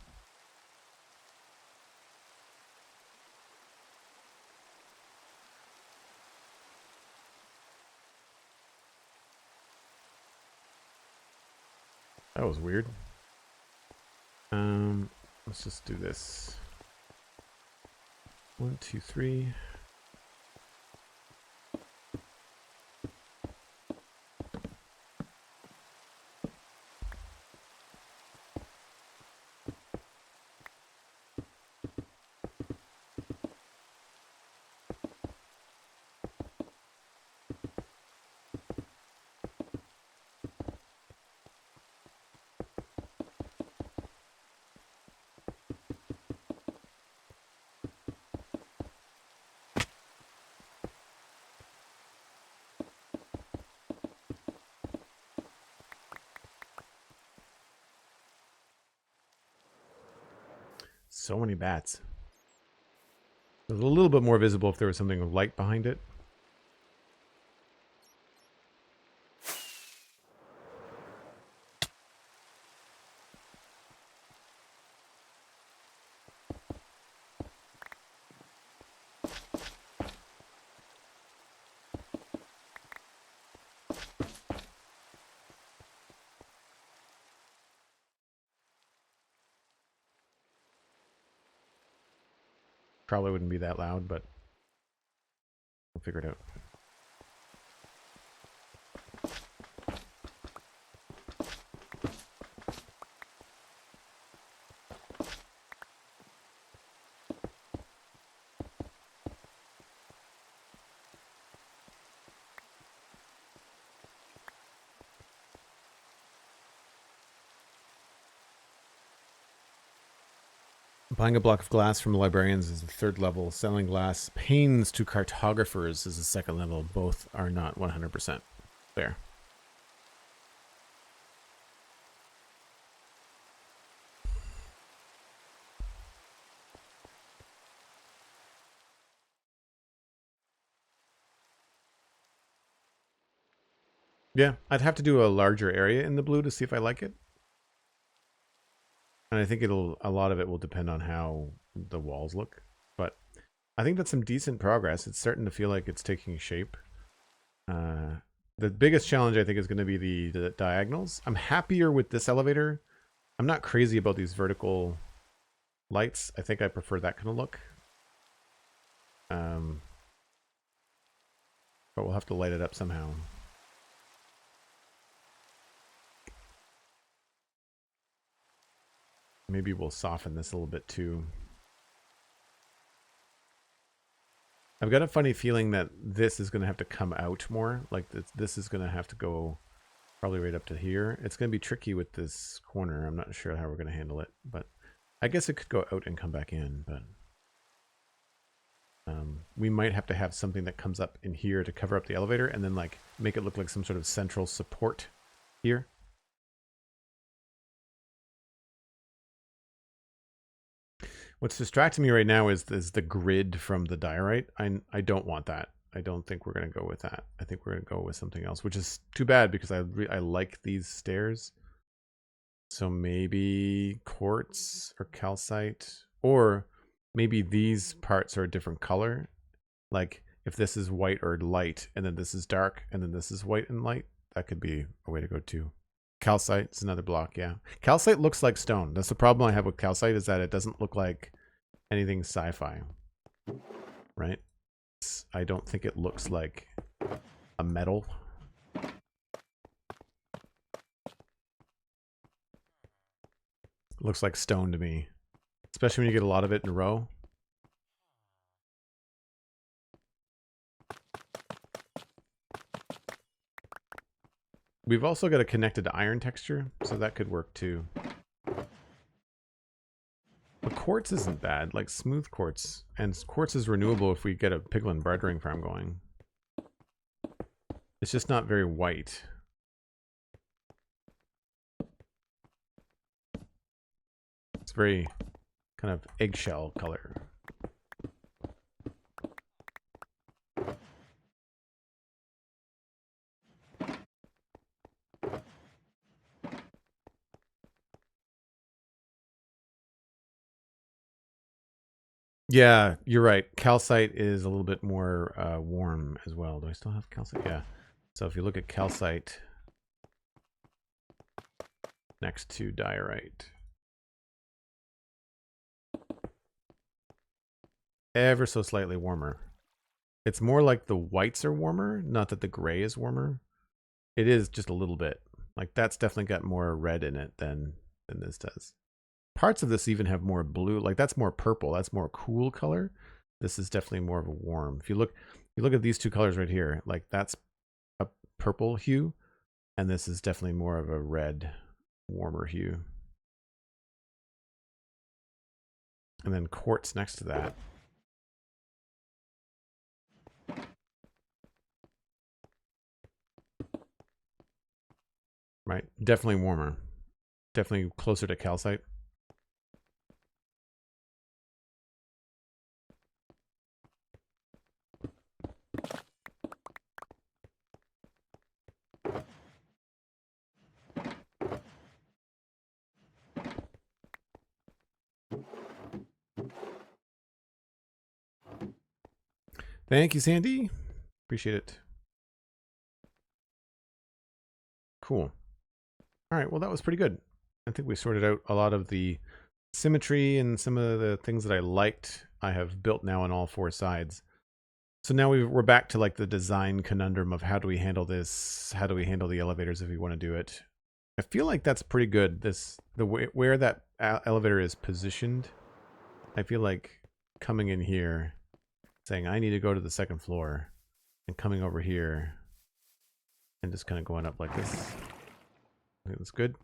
That was weird. Let's just do this. 1, 2, 3. So many bats. It was a little bit more visible if there was something with light behind it. Probably wouldn't be that loud, but we'll figure it out. Buying a block of glass from librarians is the 3rd level. Selling glass panes to cartographers is the 2nd level. Both are not 100% fair. Yeah, I'd have to do a larger area in the blue to see if I like it. And I think a lot of it will depend on how the walls look. But I think that's some decent progress. It's starting to feel like it's taking shape. The biggest challenge I think is going to be the diagonals. I'm happier with this elevator. I'm not crazy about these vertical lights. I think I prefer that kind of look. But we'll have to light it up somehow. Maybe we'll soften this a little bit too. I've got a funny feeling that this is going to have to come out more. Like this is going to have to go probably right up to here. It's going to be tricky with this corner. I'm not sure how we're going to handle it, but I guess it could go out and come back in. But we might have to have something that comes up in here to cover up the elevator and then like make it look like some sort of central support here. What's distracting me right now is the grid from the diorite. I don't want that. I don't think we're going to go with that. I think we're going to go with something else, which is too bad because I like these stairs. So maybe quartz or calcite, or maybe these parts are a different color. Like if this is white or light, and then this is dark, and then this is white and light, that could be a way to go too. Calcite is another block, yeah. Calcite looks like stone. That's the problem I have with calcite, is that it doesn't look like anything sci-fi, right? I don't think it looks like a metal. It looks like stone to me, especially when you get a lot of it in a row. We've also got a connected iron texture, so that could work too. But quartz isn't bad, like smooth quartz. And quartz is renewable if we get a piglin bartering farm going. It's just not very white. It's very kind of eggshell color. Yeah, you're right. Calcite is a little bit more warm as well. Do I still have calcite? Yeah. So if you look at calcite next to diorite, ever so slightly warmer. It's more like the whites are warmer, not that the gray is warmer. It is just a little bit. Like that's definitely got more red in it than this does. Parts of this even have more blue, like that's more purple. That's more cool color. This is definitely more of a warm. If you look at these two colors right here, like that's a purple hue, and this is definitely more of a red, warmer hue. And then quartz next to that. Right, definitely warmer. Definitely closer to calcite. Thank you, Sandy. Appreciate it. Cool. All right, well, that was pretty good. I think we sorted out a lot of the symmetry and some of the things that I liked. I have built now on all 4 sides. So now we're back to like the design conundrum of how do we handle this? How do we handle the elevators if we want to do it? I feel like that's pretty good. The way where that elevator is positioned, I feel like coming in here, saying I need to go to the 2nd floor, and coming over here, and just kind of going up like this. I think that's good.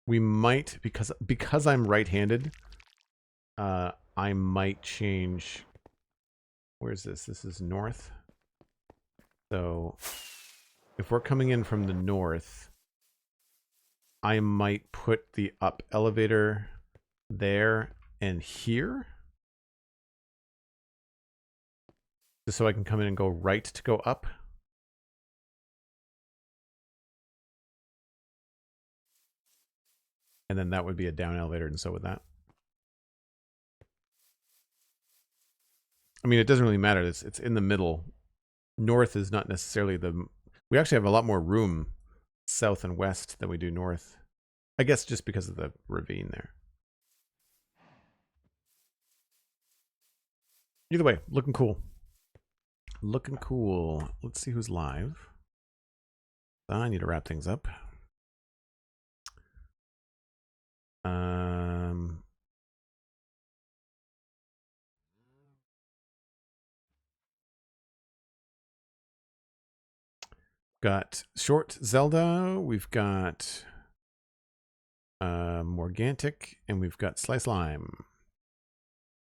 We might, because I'm right-handed, I might change. Where's this? This is north. So if we're coming in from the north, I might put the up elevator there and here. Just so I can come in and go right to go up. And then that would be a down elevator, and so would that. I mean, it doesn't really matter. It's in the middle. North is not necessarily the... We actually have a lot more room south and west than we do north. I guess just because of the ravine there. Either way, looking cool. Looking cool. Let's see who's live. I need to wrap things up. Got Short Zelda, we've got Morgantic, and we've got Slice Lime.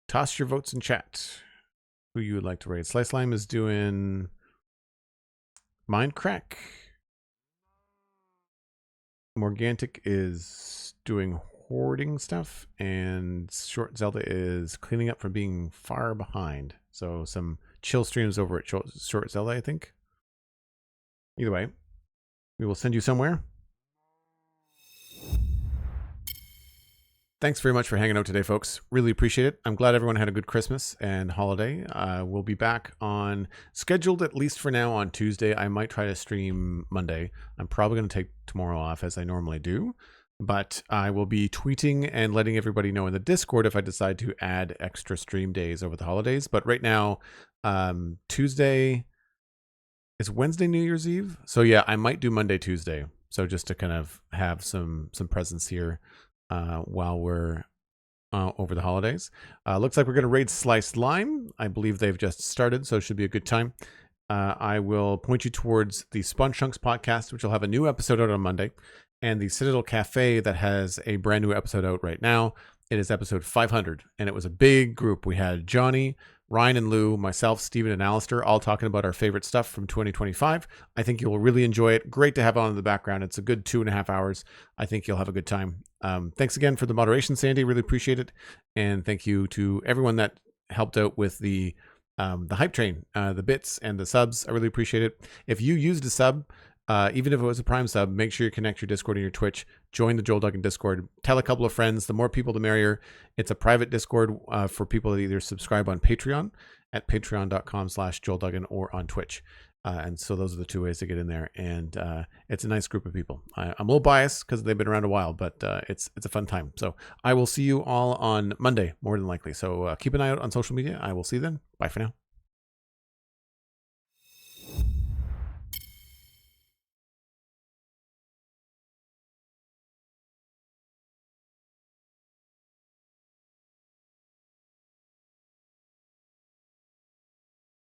Toss your votes in chat. Who you would like to raid? Slice Lime is doing Mindcrack. Morgantic is doing hoarding stuff, and Short Zelda is cleaning up from being far behind. So some chill streams over at Short Zelda, I think. Either way, we will send you somewhere. Thanks very much for hanging out today, folks. Really appreciate it. I'm glad everyone had a good Christmas and holiday. We'll be back on, scheduled at least for now, on Tuesday. I might try to stream Monday. I'm probably going to take tomorrow off, as I normally do. But I will be tweeting and letting everybody know in the Discord if I decide to add extra stream days over the holidays. But right now, Tuesday... It's Wednesday, New Year's Eve. So yeah, I might do Monday, Tuesday. So just to kind of have some presence here while we're over the holidays. Looks like we're going to raid Sliced Lime. I believe they've just started, so it should be a good time. I will point you towards the Sponge Chunks podcast, which will have a new episode out on Monday, and the Citadel Cafe that has a brand new episode out right now. It is episode 500, and it was a big group. We had Johnny, Ryan and Lou, myself, Steven, and Alistair all talking about our favorite stuff from 2025. I think you'll really enjoy it. Great to have on in the background. It's a good 2.5 hours. I think you'll have a good time. Thanks again for the moderation, Sandy. Really appreciate it. And thank you to everyone that helped out with the hype train, the bits and the subs. I really appreciate it. If you used a sub, even if it was a Prime sub, make sure you connect your Discord and your Twitch. Join the Joel Duggan Discord. Tell a couple of friends. The more people, the merrier. It's a private Discord for people that either subscribe on Patreon at patreon.com/JoelDuggan or on Twitch. And so those are the two ways to get in there. And it's a nice group of people. I'm a little biased because they've been around a while, but it's a fun time. So I will see you all on Monday, more than likely. So keep an eye out on social media. I will see you then. Bye for now.